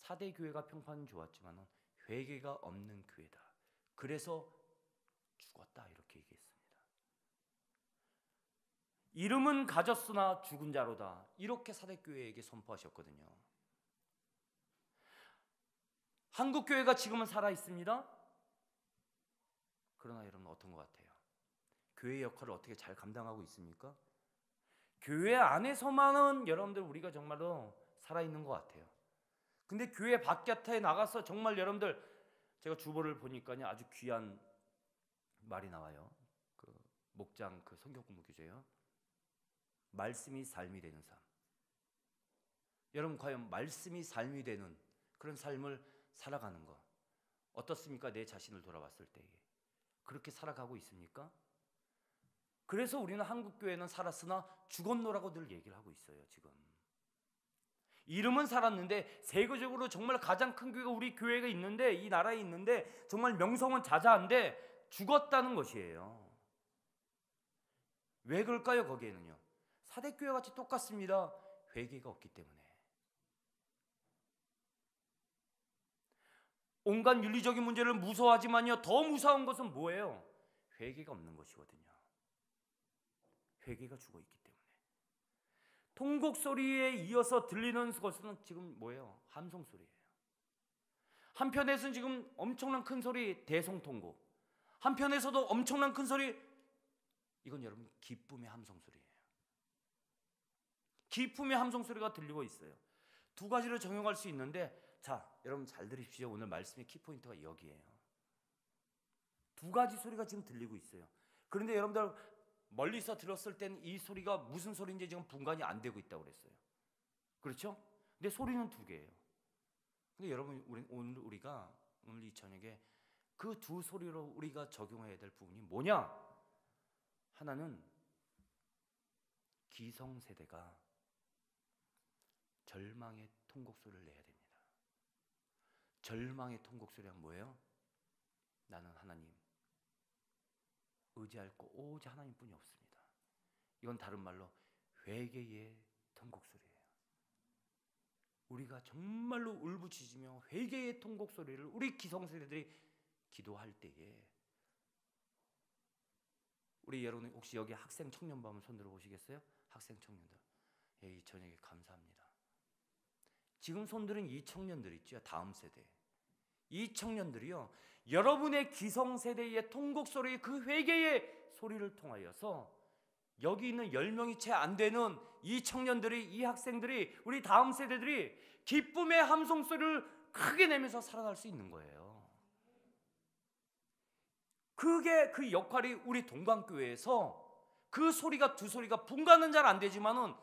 4대 교회가 평판은 좋았지만 회개가 없는 교회다. 그래서 죽었다, 이렇게 얘기했습니다. 이름은 가졌으나 죽은 자로다, 이렇게 4대 교회에게 선포하셨거든요. 한국 교회가 지금은 살아 있습니다. 그러나 여러분 어떤 것 같아요? 교회의 역할을 어떻게 잘 감당하고 있습니까? 교회 안에서만은 여러분들 우리가 정말로 살아있는 것 같아요. 근데 교회 바깥에 나가서 정말 여러분들, 제가 주보를 보니까요, 아주 귀한 말이 나와요. 그 목장 그 성경 공부 교재요. 말씀이 삶이 되는 삶. 여러분 과연 말씀이 삶이 되는 그런 삶을 살아가는 거 어떻습니까? 내 자신을 돌아봤을 때에 그렇게 살아가고 있습니까? 그래서 우리는 한국교회는 살았으나 죽었노라고 늘 얘기를 하고 있어요. 지금 이름은 살았는데 세계적으로 정말 가장 큰 교회가 우리 교회가 있는데, 이 나라에 있는데 정말 명성은 자자한데 죽었다는 것이에요. 왜 그럴까요? 거기에는요, 4대 교회 같이 똑같습니다. 회개가 없기 때문에. 온갖 윤리적인 문제를 무서워하지만요, 더 무서운 것은 뭐예요? 회개가 없는 것이거든요. 회개가 죽어있기 때문에. 통곡 소리에 이어서 들리는 것은 지금 뭐예요? 함성 소리예요. 한편에서는 지금 엄청난 큰 소리, 대성통곡. 한편에서도 엄청난 큰 소리, 이건 여러분 기쁨의 함성 소리예요. 기쁨의 함성 소리가 들리고 있어요. 두 가지를 적용할 수 있는데, 자, 여러분 잘 들으십시오. 오늘 말씀의 키포인트가 여기에요. 두 가지 소리가 지금 들리고 있어요. 그런데 여러분들 멀리서 들었을 때는 이 소리가 무슨 소리인지 지금 분간이 안 되고 있다고 그랬어요. 그렇죠? 근데 소리는 두 개예요. 근데 여러분, 우리가 오늘 이 저녁에 그 두 소리로 우리가 적용해야 될 부분이 뭐냐? 하나는 기성세대가 절망의 통곡소리를 내야 됩니다. 절망의 통곡소리가 뭐예요? 나는 하나님 의지할 거 오직 하나님뿐이 없습니다. 이건 다른 말로 회개의 통곡소리예요. 우리가 정말로 울부짖으며 회개의 통곡소리를 우리 기성세대들이 기도할 때에, 우리 여러분 혹시 여기 학생 청년부 한번 손 들어보시겠어요? 학생 청년들, 이 저녁에 감사합니다. 지금 손들은 이 청년들 있죠, 다음 세대. 이 청년들이요, 여러분의 기성세대의 통곡소리, 그 회개의 소리를 통하여서 여기 있는 10명이 채 안 되는 이 청년들이, 이 학생들이, 우리 다음 세대들이 기쁨의 함성소리를 크게 내면서 살아날 수 있는 거예요. 그게 그 역할이 우리 동강교회에서, 그 소리가, 두 소리가 분간은 잘 안 되지만은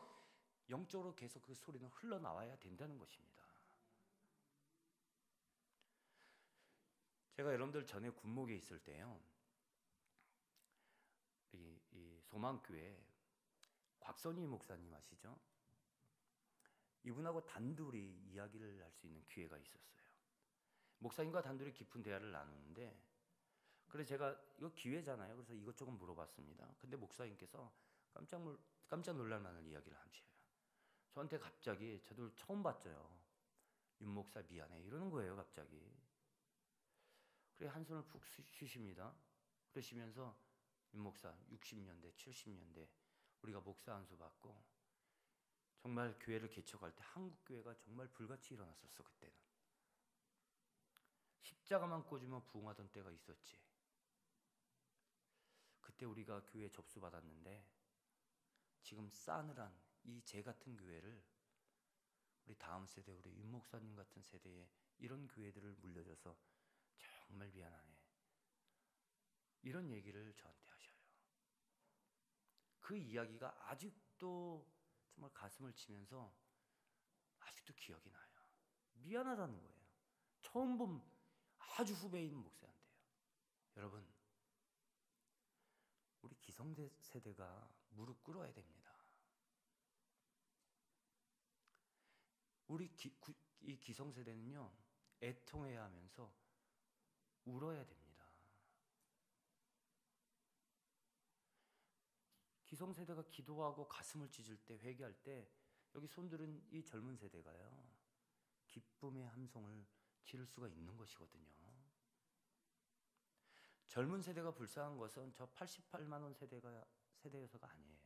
영적으로 계속 그 소리는 흘러나와야 된다는 것입니다. 제가 여러분들 전에 군목에 있을 때요, 이 소망교회 곽선희 목사님 아시죠? 이분하고 단둘이 이야기를 할 수 있는 기회가 있었어요. 목사님과 단둘이 깊은 대화를 나누는데, 그래서 제가 이거 기회잖아요. 그래서 이것저것 물어봤습니다. 근데 목사님께서 깜짝 놀랄 만한 이야기를 하셔요. 저한테 갑자기, 저도 처음 봤죠. 윤 목사 미안해 이러는 거예요, 갑자기. 그래 한숨을 푹 쉬십니다. 그러시면서 윤 목사 60년대, 70년대 우리가 목사 안수 받고 정말 교회를 개척할 때 한국 교회가 정말 불같이 일어났었어. 그때는 십자가만 꽂으면 부흥하던 때가 있었지. 그때 우리가 교회에 접수받았는데 지금 싸늘한 이 제 같은 교회를 우리 다음 세대, 우리 윤 목사님 같은 세대에 이런 교회들을 물려줘서 정말 미안하네, 이런 얘기를 저한테 하셔요. 그 이야기가 아직도 정말 가슴을 치면서 아직도 기억이 나요. 미안하다는 거예요. 처음 본 아주 후배인 목사한테요. 여러분, 우리 기성세대가 무릎 꿇어야 됩니다. 우리 이 기성세대는요, 애통해야 하면서 울어야 됩니다. 기성세대가 기도하고 가슴을 찢을 때, 회개할 때, 여기 손들은 이 젊은 세대가요, 기쁨의 함성을 지를 수가 있는 것이거든요. 젊은 세대가 불쌍한 것은 저 88만 원 세대여서가 아니에요.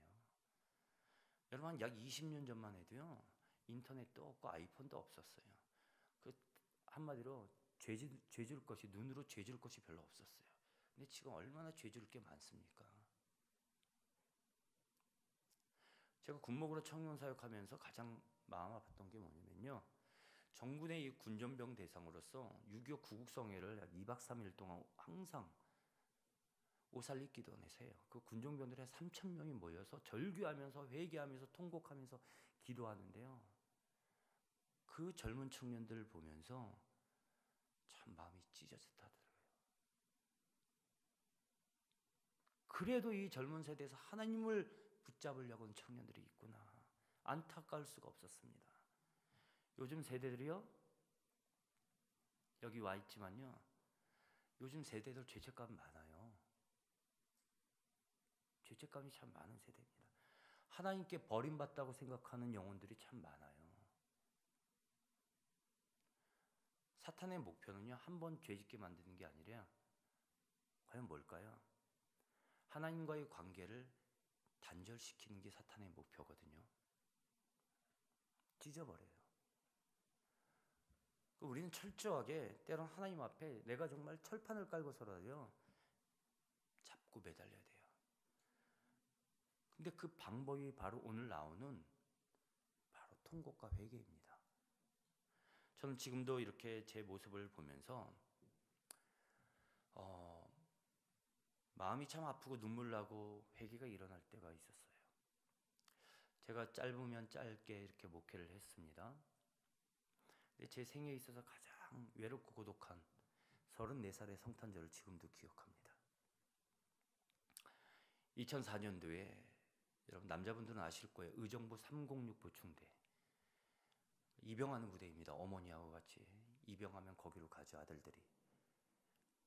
여러분, 한 약 20년 전만 해도요, 인터넷도 없고 아이폰도 없었어요. 그 한마디로 죄질 것이, 눈으로 죄질 것이 별로 없었어요. 근데 지금 얼마나 죄질 게 많습니까? 제가 군목으로 청년 사역하면서 가장 마음 아팠던 게 뭐냐면요, 정군의 이 군전병 대상으로서 6.25 구국성회를 약 2박 3일 동안 항상 오살리 기도원에서 해요. 그 군종병들이 3,000명이 모여서 절규하면서 회개하면서 통곡하면서 기도하는데요, 그 젊은 청년들을 보면서 참 마음이 찢어졌다더라고요. 그래도 이 젊은 세대에서 하나님을 붙잡으려고 하는 청년들이 있구나, 안타까울 수가 없었습니다. 요즘 세대들이요, 여기 와 있지만요, 요즘 세대들 죄책감 많아요. 죄책감이 참 많은 세대입니다. 하나님께 버림받다고 생각하는 영혼들이 참 많아요. 사탄의 목표는요, 한 번 죄짓게 만드는 게 아니라 과연 뭘까요? 하나님과의 관계를 단절시키는 게 사탄의 목표거든요. 찢어버려요. 우리는 철저하게 때론 하나님 앞에 내가 정말 철판을 깔고서라도요, 잡고 매달려야 돼요. 근데 그 방법이 바로 오늘 나오는 바로 통곡과 회개입니다. 저는 지금도 이렇게 제 모습을 보면서 마음이 참 아프고 눈물 나고 회개가 일어날 때가 있었어요. 제가 짧으면 짧게 이렇게 목회를 했습니다. 근데 제 생애에 있어서 가장 외롭고 고독한 34살의 성탄절을 지금도 기억합니다. 2004년도에 여러분 남자분들은 아실 거예요. 의정부 306 보충대. 입영하는 부대입니다. 어머니하고 같이 입영하면 거기로 가죠, 아들들이.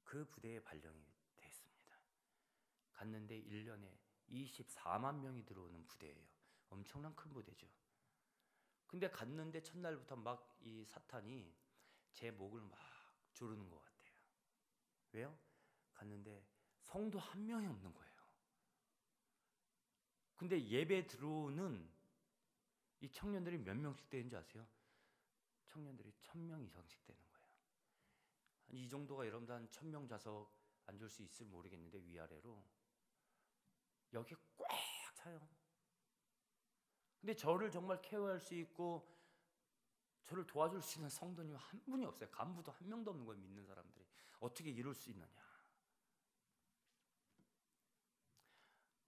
그 부대에 발령이 됐습니다. 갔는데 1년에 24만 명이 들어오는 부대예요. 엄청난 큰 부대죠. 근데 갔는데 첫날부터 막 이 사탄이 제 목을 막 조르는 것 같아요. 왜요? 갔는데 성도 한 명이 없는 거예요. 근데 예배 들어오는 이 청년들이 몇 명씩 되는 줄 아세요? 청년들이 1000명 이상씩 되는 거예요. 이 정도가 여러분들 한 1000명 좌석 앉을 수 있을 모르겠는데 위아래로 여기 꽉 차요. 근데 저를 정말 케어할 수 있고 저를 도와줄 수 있는 성도님 한 분이 없어요. 간부도 한 명도 없는 거예요. 믿는 사람들이. 어떻게 이룰 수 있느냐.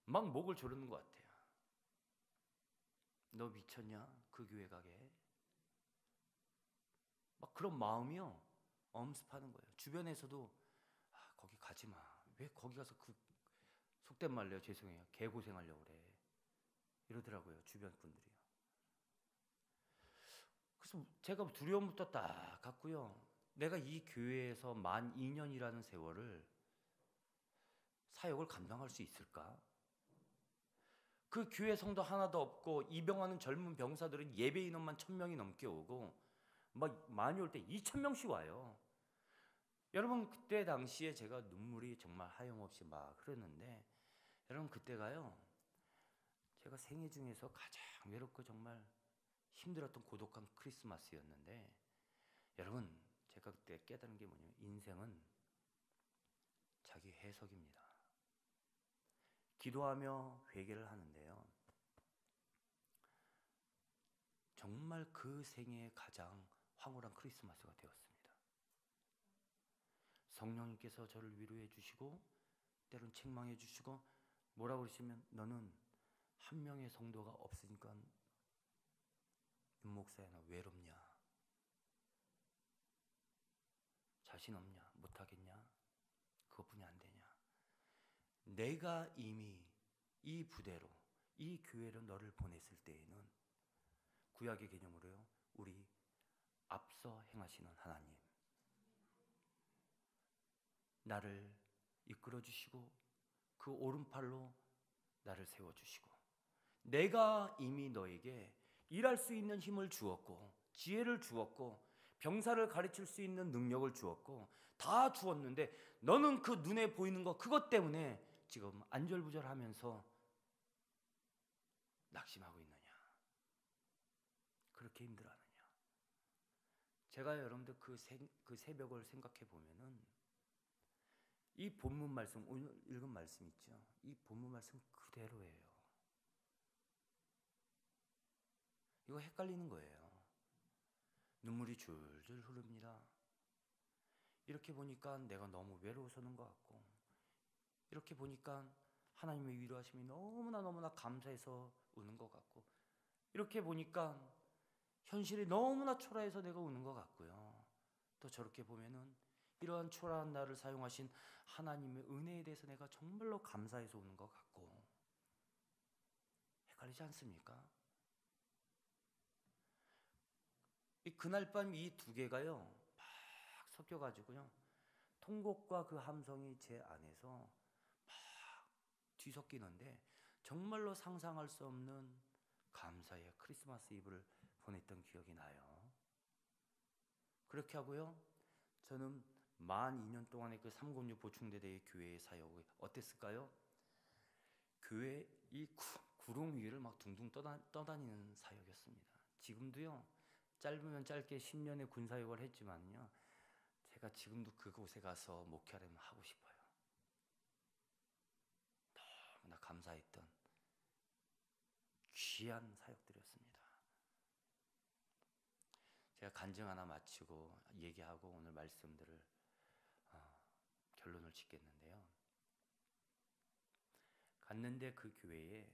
막 목을 조르는 것 같아요. 너 미쳤냐? 그 교회 가게. 막 그런 마음이요. 엄습하는 거예요. 주변에서도 거기 가지 마. 왜 거기 가서 그 속된 말로요. 죄송해요. 개고생하려고 그래. 이러더라고요. 주변 분들이요. 그래서 제가 두려움부터 딱 갔고요. 내가 이 교회에서 만 2년이라는 세월을 사역을 감당할 수 있을까? 그 교회 성도 하나도 없고 입영하는 젊은 병사들은 예배 인원만 1000명이 넘게 오고 막 많이 올 때 2000명씩 와요. 여러분 그때 당시에 제가 눈물이 정말 하염없이 막 흐르는데 여러분 그때가요. 제가 생애 중에서 가장 외롭고 정말 힘들었던 고독한 크리스마스였는데 여러분 제가 그때 깨달은 게 뭐냐면 인생은 자기 해석입니다. 기도하며 회개를 하는데요. 정말 그 생애의 가장 황홀한 크리스마스가 되었습니다. 성령님께서 저를 위로해 주시고 때론 책망해 주시고 뭐라고 그러시면 너는 한 명의 성도가 없으니까 윤 목사야 너 외롭냐? 자신 없냐? 못하겠냐? 그것뿐이 안 되냐? 내가 이미 이 부대로 이 교회로 너를 보냈을 때에는 구약의 개념으로요. 우리 앞서 행하시는 하나님 나를 이끌어 주시고 그 오른팔로 나를 세워 주시고 내가 이미 너에게 일할 수 있는 힘을 주었고 지혜를 주었고 병사를 가르칠 수 있는 능력을 주었고 다 주었는데 너는 그 눈에 보이는 거 그것 때문에 지금 안절부절하면서 낙심하고 있느냐? 그렇게 힘들어하느냐? 제가 여러분들 그 새벽을 생각해 보면은 이 본문 말씀 오늘 읽은 말씀 있죠? 이 본문 말씀 그대로예요. 이거 헷갈리는 거예요. 눈물이 줄줄 흐릅니다. 이렇게 보니까 내가 너무 외로워서는 것 같고 이렇게 보니까 하나님의 위로하심이 너무나 감사해서 우는 것 같고 이렇게 보니까 현실이 너무나 초라해서 내가 우는 것 같고요. 또 저렇게 보면은 이러한 초라한 나를 사용하신 하나님의 은혜에 대해서 내가 정말로 감사해서 우는 것 같고 헷갈리지 않습니까? 그날 밤 이 두 개가요 막 섞여가지고요 통곡과 그 함성이 제 안에서 막 뒤섞이는데 정말로 상상할 수 없는 감사의 크리스마스 이브를 보냈던 기억이 나요. 그렇게 하고요 저는 만 2년 동안의 그 306 보충대대의 교회의 사역이 어땠을까요? 교회 이 구름 위를 막 둥둥 떠다니는 사역이었습니다. 지금도요 짧으면 짧게 10년의 군사역을 했지만요 제가 지금도 그곳에 가서 목회하려면 하고 싶어요. 너무나 감사했던 귀한 사역들이었습니다. 제가 간증 하나 마치고 얘기하고 오늘 말씀들을 결론을 짓겠는데요. 갔는데 그 교회에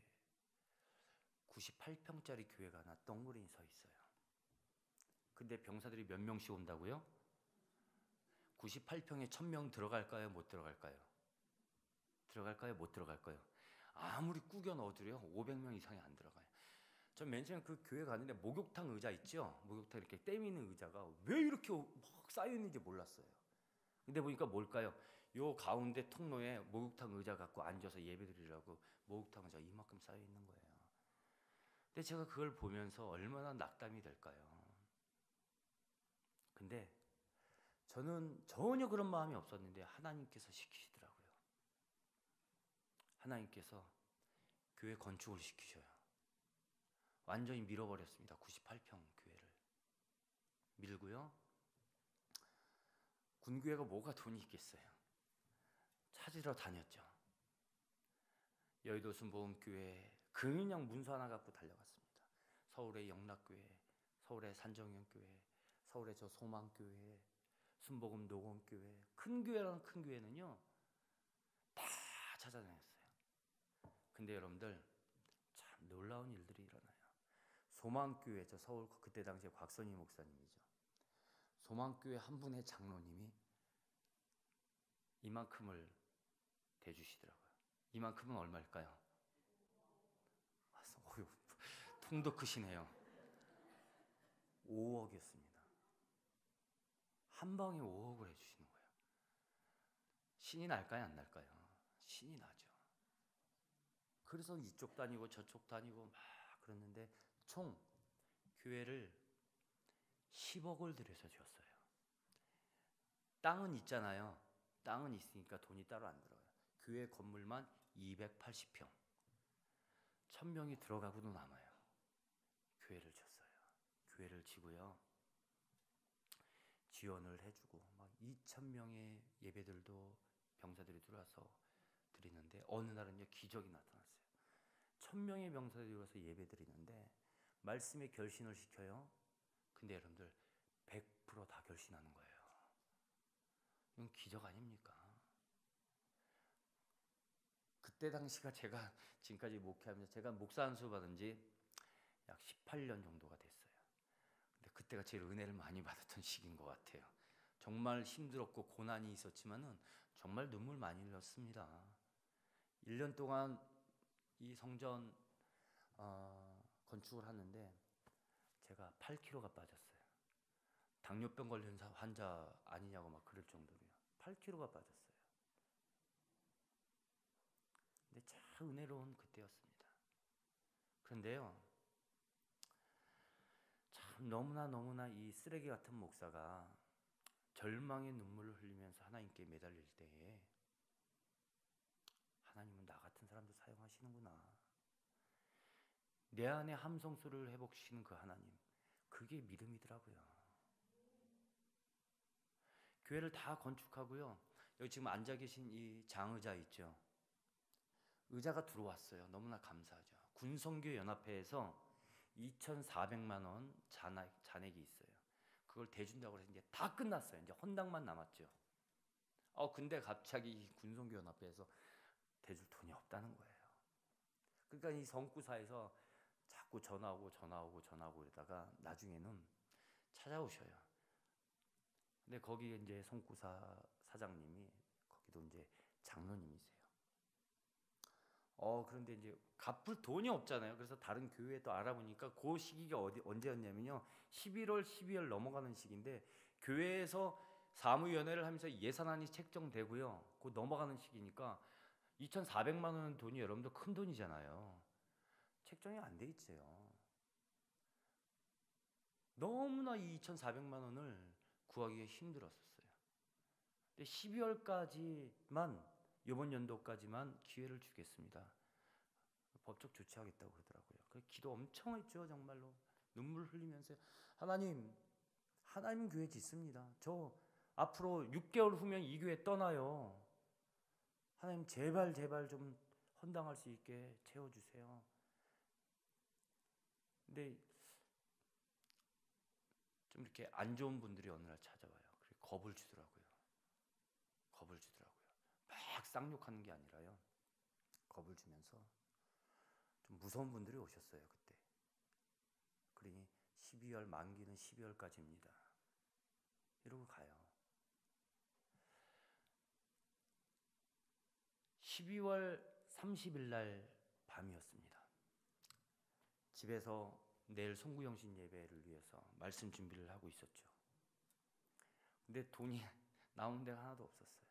98평짜리 교회가 하나 덩그러니 서 있어요. 근데 병사들이 몇 명씩 온다고요? 98평에 1000명 들어갈까요? 못 들어갈까요? 들어갈까요? 못 들어갈까요? 아무리 꾸겨 넣어도요 500명 이상이 안 들어가요. 전 맨 처음에 그 교회 가는데 목욕탕 의자 있죠? 목욕탕 이렇게 떼미는 의자가 왜 이렇게 막 쌓여 있는지 몰랐어요. 근데 보니까 뭘까요? 요 가운데 통로에 목욕탕 의자 갖고 앉아서 예배드리라고 목욕탕 의자 이만큼 쌓여 있는 거예요. 근데 제가 그걸 보면서 얼마나 낙담이 될까요? 근데 저는 전혀 그런 마음이 없었는데 하나님께서 시키시더라고요. 하나님께서 교회 건축을 시키셔요. 완전히 밀어버렸습니다. 98평 교회를 밀고요. 군교회가 뭐가 돈이 있겠어요. 찾으러 다녔죠. 여의도 순복음교회 그냥 문서 하나 갖고 달려갔습니다. 서울의 영락교회, 서울의 산정연교회, 서울의 저 소망교회, 순복음 노건교회, 큰 교회라는 큰 교회는요 다 찾아다녔어요. 근데 여러분들 참 놀라운 일들이 일어나요. 소망교회, 저 서울 그때 당시에 곽선희 목사님이죠. 소망교회 한 분의 장로님이 이만큼을 대주시더라고요. 이만큼은 얼마일까요? 통도 크시네요. 5억이었습니다. 한 방에 5억을 해주시는 거예요. 신이 날까요, 안 날까요? 신이 나죠. 그래서 이쪽 다니고 저쪽 다니고 막 그랬는데 총 교회를 10억을 들여서 줬어요. 땅은 있잖아요. 땅은 있으니까 돈이 따로 안 들어요. 교회 건물만 280평. 1000명이 들어가고도 남아요. 교회를 줬어요. 교회를 지고요. 지원을 해주고 막 2000명의 예배들도 병사들이 들어와서 드리는데 어느 날은요 기적이 나타났어요. 1000명의 병사들이 와서 예배 드리는데 말씀에 결신을 시켜요. 근데 여러분들 100%다 결신하는 거예요. 이건 기적 아닙니까? 그때 당시가 제가 지금까지 목회하면서 제가 목사 안수 받은 지 약 18년 정도가 됐어요. 근데 그때가 제일 은혜를 많이 받았던 시기인 것 같아요. 정말 힘들었고 고난이 있었지만은 정말 눈물 많이 흘렸습니다. 1년 동안 이 성전 건축을 하는데 제가 8kg가 빠졌어요. 당뇨병 걸린 환자 아니냐고 막 그럴 정도로요. 8kg가 빠졌어요. 근데 참 은혜로운 그때였습니다. 그런데요, 참 너무나 이 쓰레기 같은 목사가 절망의 눈물을 흘리면서 하나님께 매달릴 때에 하나님은 나 같은 사람도 사용하시는구나. 내 안에 함성 소리를 회복시키는 그 하나님, 그게 믿음이더라고요. 교회를 다 건축하고요. 여기 지금 앉아 계신 이 장의자 있죠. 의자가 들어왔어요. 너무나 감사하죠. 군성교 연합회에서 2,400만 원 잔액이 있어요. 그걸 대준다고 해서 이제 다 끝났어요. 이제 헌당만 남았죠. 근데 갑자기 이 군성교 연합회에서 대줄 돈이 없다는 거예요. 그러니까 이 성구사에서 자꾸 전화오고 이러다가 나중에는 찾아오셔요. 근데 거기에 이제 성구사 사장님이 거기도 이제 장로님이세요. 그런데 이제 갚을 돈이 없잖아요. 그래서 다른 교회에 또 알아보니까 그 시기가 언제였냐면요. 11월, 12월 넘어가는 시기인데 교회에서 사무위원회를 하면서 예산안이 책정되고요. 그 넘어가는 시기니까 2,400만 원 돈이 여러분들 큰 돈이잖아요. 책정이 안 돼 있어요. 너무나 이 2,400만 원을 구하기가 힘들었었어요. 근데 12월까지만 이번 연도까지만 기회를 주겠습니다. 법적 조치하겠다고 그러더라고요. 그 기도 엄청 했죠. 정말로 눈물 흘리면서 하나님 교회 짓습니다. 저 앞으로 6개월 후면 이 교회 떠나요. 하나님 제발 좀 헌당할 수 있게 채워주세요. 근데 좀 이렇게 안 좋은 분들이 어느 날 찾아와요. 그리고 겁을 주더라고요. 막 쌍욕하는 게 아니라요. 겁을 주면서 좀 무서운 분들이 오셨어요. 그때. 그러니 12월 만기는 12월까지입니다. 이러고 가요. 12월 30일 날 밤이었습니다. 집에서 내일 송구영신 예배를 위해서 말씀 준비를 하고 있었죠. 근데 돈이 나오는 데가 하나도 없었어요.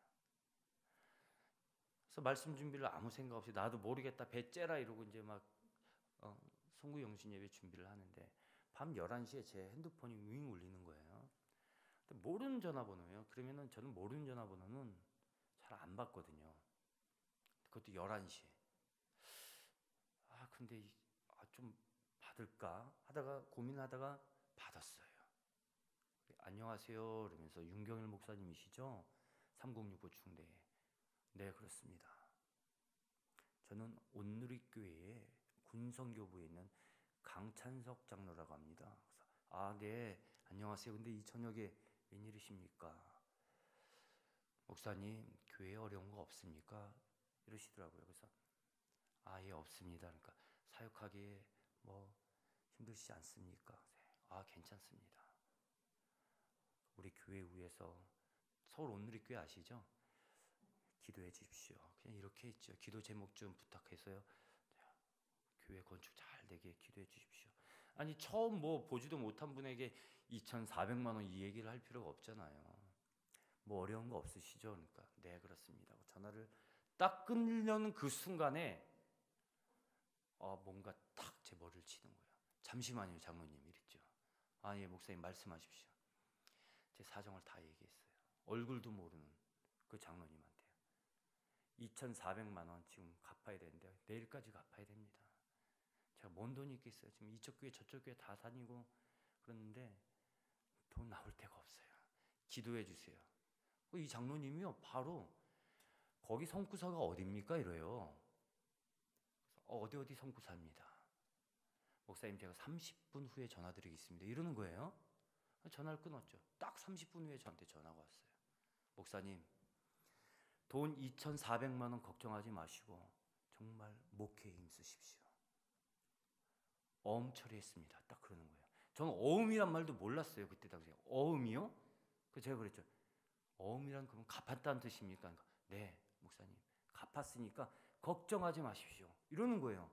그래서 말씀 준비를 아무 생각 없이 나도 모르겠다 배 째라 이러고 이제 막 송구영신 예배 준비를 하는데 밤 11시에 제 핸드폰이 윙 울리는 거예요. 근데 모르는 전화번호예요. 그러면은 저는 모르는 전화번호는 잘 안 받거든요. 그것도 11시에. 근데 좀 받을까 하다가 고민하다가 받았어요. 안녕하세요 이러면서 윤경일 목사님이시죠? 3065 충대에. 네, 그렇습니다. 저는 온누리교회의 군성교부에 있는 강찬석 장로라고 합니다. 그래서 네, 안녕하세요. 근데 이 저녁에 웬일이십니까? 목사님, 교회에 어려운 거 없습니까? 이러시더라고요. 그래서 예, 없습니다. 그러니까 사역하기에 뭐 힘드시지 않습니까? 괜찮습니다. 우리 교회 위해서 서울 온누리교회 아시죠? 기도해 주십시오. 그냥 이렇게 했죠. 기도 제목 좀 부탁해서요. 교회 건축 잘 되게 기도해 주십시오. 아니 처음 뭐 보지도 못한 분에게 2,400만 원 이 얘기를 할 필요가 없잖아요. 뭐 어려운 거 없으시죠? 그러니까 네, 그렇습니다. 전화를 딱 끊으려는 그 순간에 뭔가 탁 제 머리를 치는 거예요. 잠시만요, 장로님 이랬죠. 예, 목사님 말씀하십시오. 제 사정을 다 얘기했어요. 얼굴도 모르는 그 장로님한테요. 2,400만 원 지금 갚아야 되는데 내일까지 갚아야 됩니다. 제가 뭔 돈이 있겠어요. 지금 이쪽 교회 저쪽 교회 다 다니고 그러는데 돈 나올 데가 없어요. 기도해 주세요. 이 장로님이요 바로 거기 성구사가 어딥니까? 이래요. 어디 성구사입니다. 목사님 제가 30분 후에 전화드리겠습니다. 이러는 거예요. 전화를 끊었죠. 딱 30분 후에 저한테 전화가 왔어요. 목사님, 돈 2,400만 원 걱정하지 마시고 정말 목회에 힘쓰십시오. 어음 처리했습니다. 딱 그러는 거예요. 저는 어음이란 말도 몰랐어요. 그때 당시에. 어음이요? 그래서 제가 그랬죠. 어음이란 그럼 갚았다는 뜻입니까? 그러니까, 네, 목사님. 갚았으니까 걱정하지 마십시오. 이러는 거예요.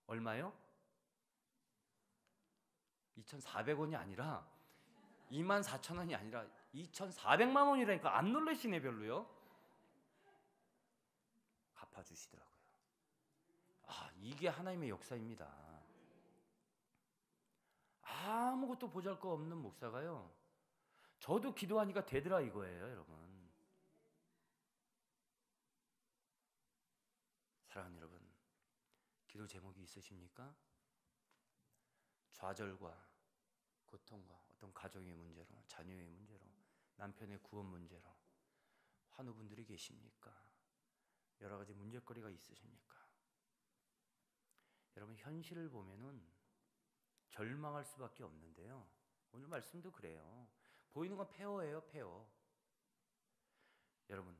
얼마요? 2,400원이 아니라 24,000원이 아니라 2,400만 원이라니까 안 놀라시네 별로요. 갚아주시더라고요. 이게 하나님의 역사입니다. 아무것도 보잘것없는 목사가요. 저도 기도하니까 되더라 이거예요, 여러분. 사랑하는 여러분, 기도 제목이 있으십니까? 좌절과 고통과 어떤 가정의 문제로, 자녀의 문제로, 남편의 구원 문제로 환우분들이 계십니까? 여러 가지 문제거리가 있으십니까? 여러분, 현실을 보면은 절망할 수밖에 없는데요. 오늘 말씀도 그래요. 보이는 건 폐허예요, 폐허. 여러분,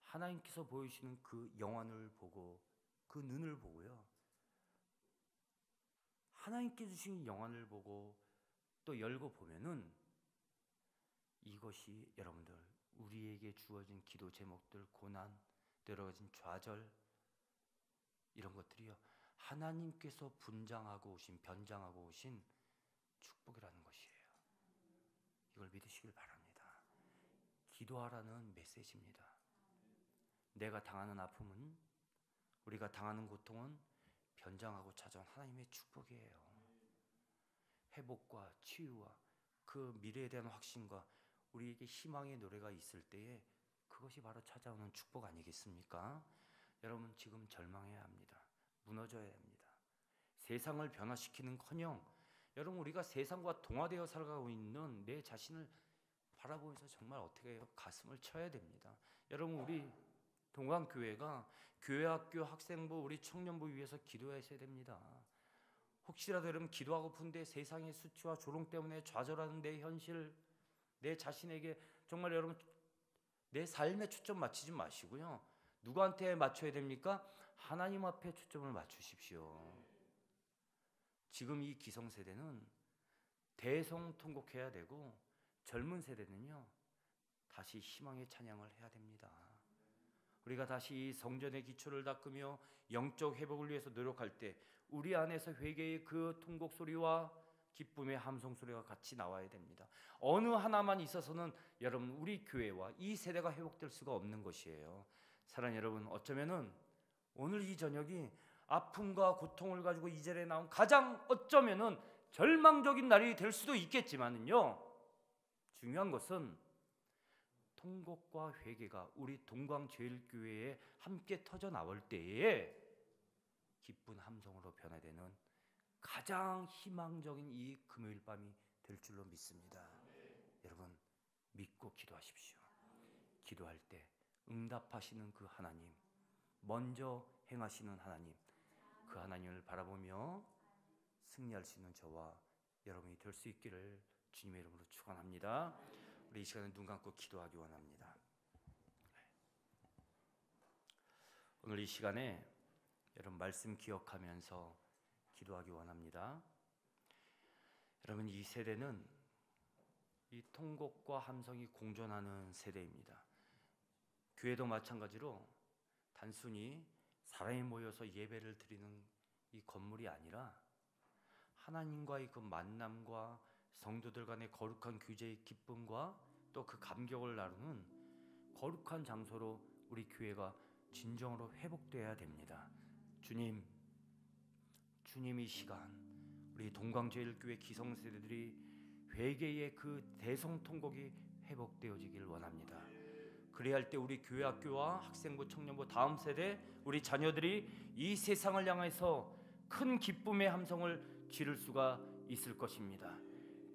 하나님께서 보이시는 그 영안을 보고 그 눈을 보고요. 하나님께 주신 영안을 보고 또 열고 보면은 이것이 여러분들 우리에게 주어진 기도 제목들, 고난, 여러 가지 좌절 이런 것들이요. 하나님께서 분장하고 오신, 변장하고 오신 축복이라는 것이에요. 이걸 믿으시길 바랍니다. 기도하라는 메시지입니다. 내가 당하는 아픔은, 우리가 당하는 고통은 변장하고 찾아온 하나님의 축복이에요. 회복과 치유와 그 미래에 대한 확신과 우리에게 희망의 노래가 있을 때에 그것이 바로 찾아오는 축복 아니겠습니까? 여러분, 지금 절망해야 합니다. 무너져야 합니다. 세상을 변화시키는커녕 여러분, 우리가 세상과 동화되어 살아가고 있는 내 자신을 바라보면서 정말 어떻게 해요? 가슴을 쳐야 됩니다. 여러분, 우리 동강교회가 교회학교 학생부, 우리 청년부 위해서 기도하셔야 됩니다. 혹시라도 여러분 기도하고픈데 세상의 수치와 조롱 때문에 좌절하는 내 현실, 내 자신에게 정말 여러분 내 삶에 초점 맞추지 마시고요. 누구한테 맞춰야 됩니까? 하나님 앞에 초점을 맞추십시오. 지금 이 기성세대는 대성통곡해야 되고 젊은 세대는요 다시 희망의 찬양을 해야 됩니다. 우리가 다시 이 성전의 기초를 닦으며 영적 회복을 위해서 노력할 때 우리 안에서 회개의 그 통곡 소리와 기쁨의 함성 소리가 같이 나와야 됩니다. 어느 하나만 있어서는 여러분 우리 교회와 이 세대가 회복될 수가 없는 것이에요. 사랑하는 여러분, 어쩌면은 오늘 이 저녁이 아픔과 고통을 가지고 이 자리에 나온 가장 어쩌면은 절망적인 날이 될 수도 있겠지만은요, 중요한 것은 통곡과 회개가 우리 동광제일교회에 함께 터져 나올 때에 기쁜 함성으로 변화되는 가장 희망적인 이 금요일 밤이 될 줄로 믿습니다. 여러분 믿고 기도하십시오. 기도할 때 응답하시는 그 하나님, 먼저 행하시는 하나님, 그 하나님을 바라보며 승리할 수 있는 저와 여러분이 될 수 있기를 주님의 이름으로 축원합니다. 우리 이 시간에 눈 감고 기도하기 원합니다. 오늘 이 시간에 여러분 말씀 기억하면서 기도하기 원합니다. 여러분 이 세대는 이 통곡과 함성이 공존하는 세대입니다. 교회도 마찬가지로 단순히 사람이 모여서 예배를 드리는 이 건물이 아니라 하나님과의 그 만남과 성도들 간의 거룩한 교제의 기쁨과 또 그 감격을 나누는 거룩한 장소로 우리 교회가 진정으로 회복되어야 됩니다. 주님 이 시간 우리 동광제일교회 기성세대들이 회개의 그 대성통곡이 회복되어지길 원합니다. 그래야 할 때 우리 교회 학교와 학생부 청년부 다음 세대 우리 자녀들이 이 세상을 향해서 큰 기쁨의 함성을 지를 수가 있을 것입니다.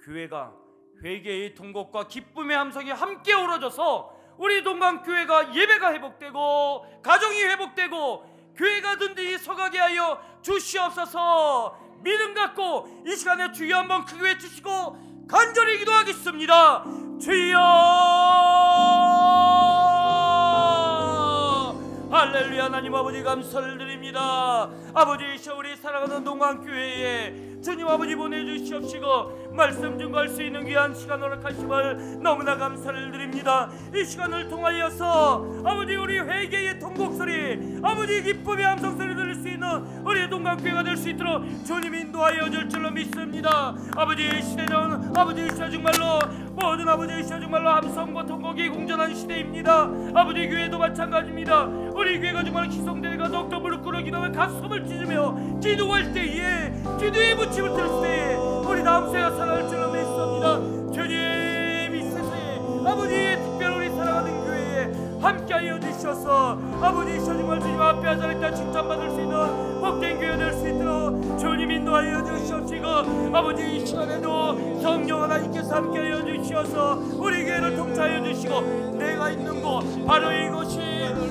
교회가 회개의 통곡과 기쁨의 함성이 함께 어우러져서 우리 동광교회가 예배가 회복되고 가정이 회복되고 교회가 든든히 서가게 하여 주시옵소서. 믿음 갖고 이 시간에 주여 한번 크게 외치시고 간절히 기도하겠습니다. 주여, 할렐루야. 하나님 아버지 감사를 드립니다. 아버지이셔 우리 사랑하는 동광교회에 주님 아버지 보내주시옵시고 말씀 증거할 수 있는 귀한 시간 허락하심을 너무나 감사를 드립니다. 이 시간을 통하여서 아버지 우리 회개의 통곡소리, 아버지 기쁨의 함성소리 들을 수 있는 우리 동광교회가 될 수 있도록 주님 인도하여 줄 줄로 믿습니다. 아버지 이 시대는 아버지 이시여 정말로 모든 아버지 이시여 정말로 함성과 통곡이 공존한 시대입니다. 아버지 교회도 마찬가지입니다. 우리 교회가 정말 기성대가 더욱더 무릎 꿇어 기도하며 가슴을 찢으며 기도할 때에 기도의 부침을 들을 때에 우리 다음 세가 살아날 줄로 믿습니다. 주님 이 세상에 아버지 특별히 우리 사랑하는 교회에 함께하여 주셔서 아버지 정말 주님 앞에 하자리다 칭찬받을 수 있는 복된 교회 될 수 있도록 주님 인도하여 주시옵시고 아버지 이 시간에도 성령 하나님께서 함께하여 주시어서 우리 교회를 통치하여 주시고 내가 있는 곳 바로 이곳이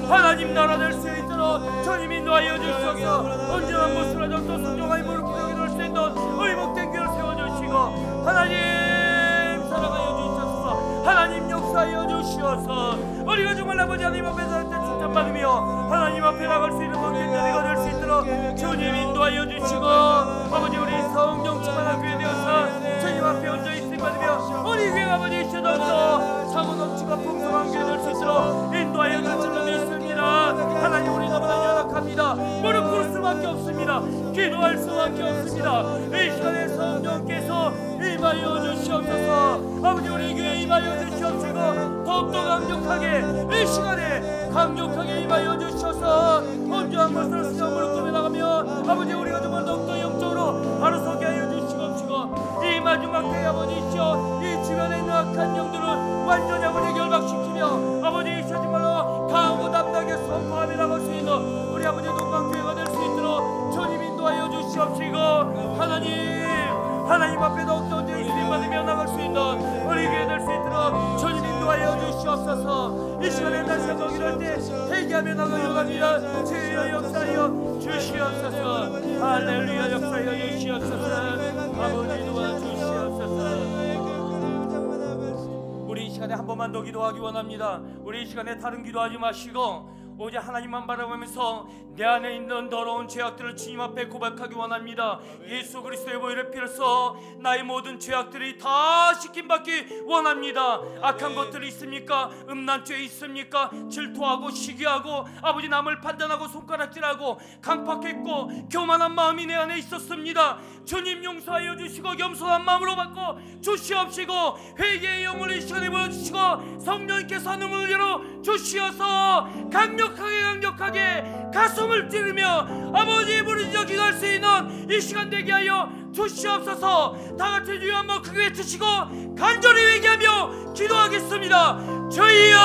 하나님 나라 될 수 있도록 주님 인도하여 주시옵소서. 언제나 무엇이라도 또 순종하여 무릎 꿇어 기도할 수 있는 우리 복된 교회를 세워주시고 하나님 사랑하여 주시옵소서. 하나님 역사하여 주시어서 우리가 정말 아버지 하나님 앞에 설 때 칭찬받으며 하나님 앞에 나갈 수 있는 복된 자리가 될 수 있도록 주님 인도하여 주시고 아버지 우리 성령 충만한 교회 되어서 주님 앞에 얹어 있음 받으며 우리 교회 아버지 시도도 사고 넘치고 풍성한 교회 될 수 있도록 인도하여 줄 줄로 믿습니다. 하나님 우리 너무나 연약합니다. 무릎 꿇을 수밖에 없습니다. 기도할 수밖에 없습니다. 이 시간에 성령께서 임하여 주시옵소서. 아버지 우리 교회에 임하여 주시옵시고 더욱더 강력하게 이 시간에 강력하게 임하여 주셔서 온전한 것으로 쓰여 무릎 꿇어 나가며 아버지 우리가 정말 더욱더 영적으로 바로 서게 하여 주시옵시고 이 마지막 때에 아버지시여 이 주변에 있는 악한 영들을 완전히 아버지 결박시키며 아버지 정말로 강하고 담대하게 선포하며 나갈 수 있는 우리 아버지 동광교회가 될 수 있도록 주님 인도하여 주시옵시고 하나님 앞에 더욱더 주님 받으며 나갈 수 있는 우리 교회 될 수 있도록 주님 인도하여 주시옵소서. 이 시간에 다시 한번 기도할 때 회개하며 나가려 합니다. 주여 역사하여 주시옵소서. 할렐루야 역사하여 주시옵소서. 아버지 도와주시옵소서. 우리 이 시간에 한 번만 더 기도하기 원합니다. 우리 이 시간에 다른 기도하지 마시고 오직 하나님만 바라보면서 내 안에 있는 더러운 죄악들을 주님 앞에 고백하기 원합니다. 예수 그리스도의 보혈의 피로써 나의 모든 죄악들이 다 씻김받기 원합니다. 악한 것들이 있습니까? 음란죄 있습니까? 질투하고 시기하고 아버지 남을 판단하고 손가락질하고 강팍했고 교만한 마음이 내 안에 있었습니다. 주님 용서하여 주시고 겸손한 마음으로 받고 주시옵시고 회개의 영을 이 시간에 보여주시고 성령님께서 하늘문을 열어 주시어서 강력하게 가슴을 찌르며 아버지의 부르짖어 기도할 수 있는 이 시간 되게 하여 주시옵소서. 다같이 주여 한번 크게 외치시고 간절히 회개하며 기도하겠습니다. 주여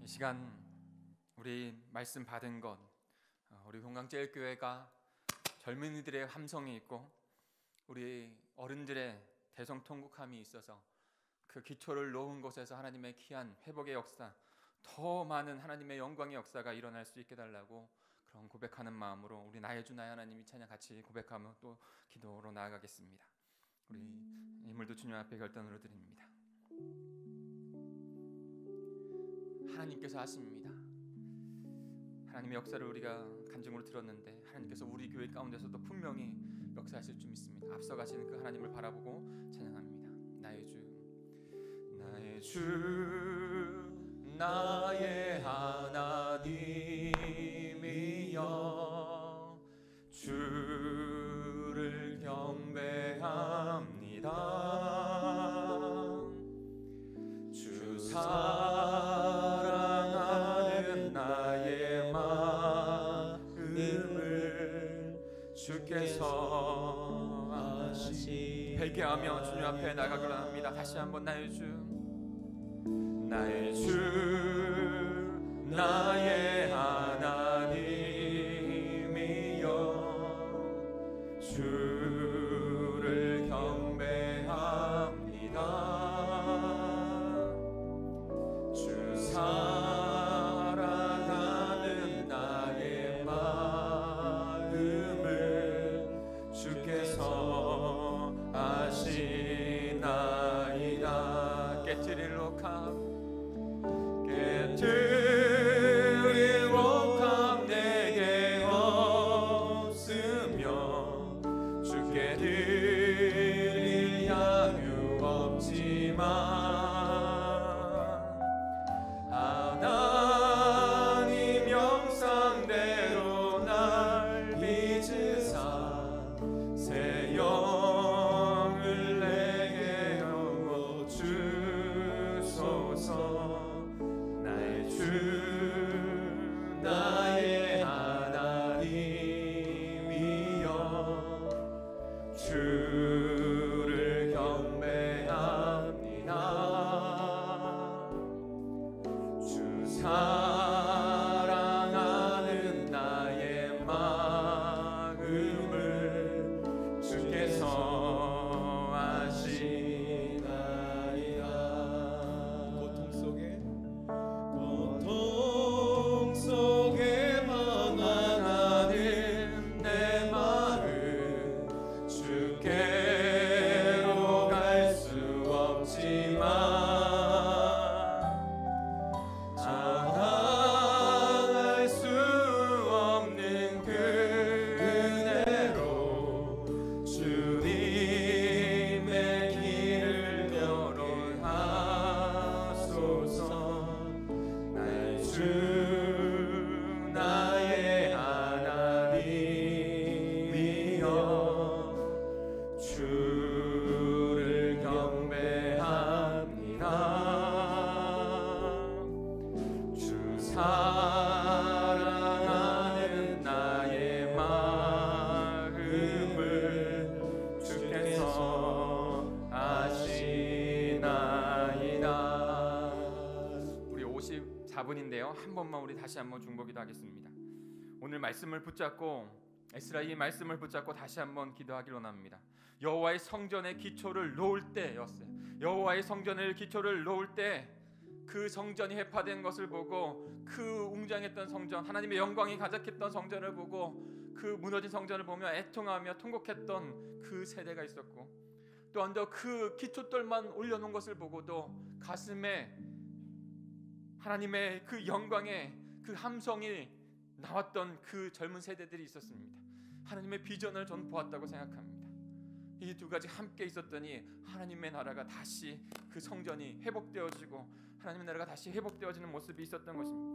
시간 우리 말씀 받은 것, 우리 동강제일교회가 젊은이들의 함성이 있고 우리 어른들의 대성통곡함이 있어서 그 기초를 놓은 곳에서 하나님의 귀한 회복의 역사, 더 많은 하나님의 영광의 역사가 일어날 수 있게 달라고 그런 고백하는 마음으로 우리 나의 주 나의 하나님 이 찬양 같이 고백하며 또 기도로 나아가겠습니다. 우리 인물도 주님 앞에 결단으로 드립니다. 하나님께서 하십니다. 하나님의 역사를 우리가 간증으로 들었는데 하나님께서 우리 교회 가운데서도 분명히 역사하실 줄 믿습니다. 앞서가시는 그 하나님을 바라보고 찬양합니다. 나의 주, 나의 주, 나의 하나님이여, 주를 경배합니다. 주 사랑하는 나의 마음을 주께서 아시. 회개하며 주님 앞에 나가기로 합니다. 다시 한번 나의 주, 나의 주, 나의 하나님이여, 주를 경배합니다. 주 사랑하는 나의 마음을 주께서 한 번만 우리 다시 한번 중보기도 하겠습니다. 오늘 말씀을 붙잡고 에스라의 말씀을 붙잡고 다시 한번 기도하기를 원합니다. 여호와의 성전의 기초를 놓을 때였어요. 여호와의 성전의 기초를 놓을 때 그 성전이 해파된 것을 보고 그 웅장했던 성전, 하나님의 영광이 가득했던 성전을 보고 그 무너진 성전을 보며 애통하며 통곡했던 그 세대가 있었고, 또한 더 그 기초돌만 올려놓은 것을 보고도 가슴에 하나님의 그 영광의 그 함성이 나왔던 그 젊은 세대들이 있었습니다. 하나님의 비전을 전 보았다고 생각합니다. 이 두 가지 함께 있었더니 하나님의 나라가 다시 그 성전이 회복되어지고 하나님의 나라가 다시 회복되어지는 모습이 있었던 것입니다.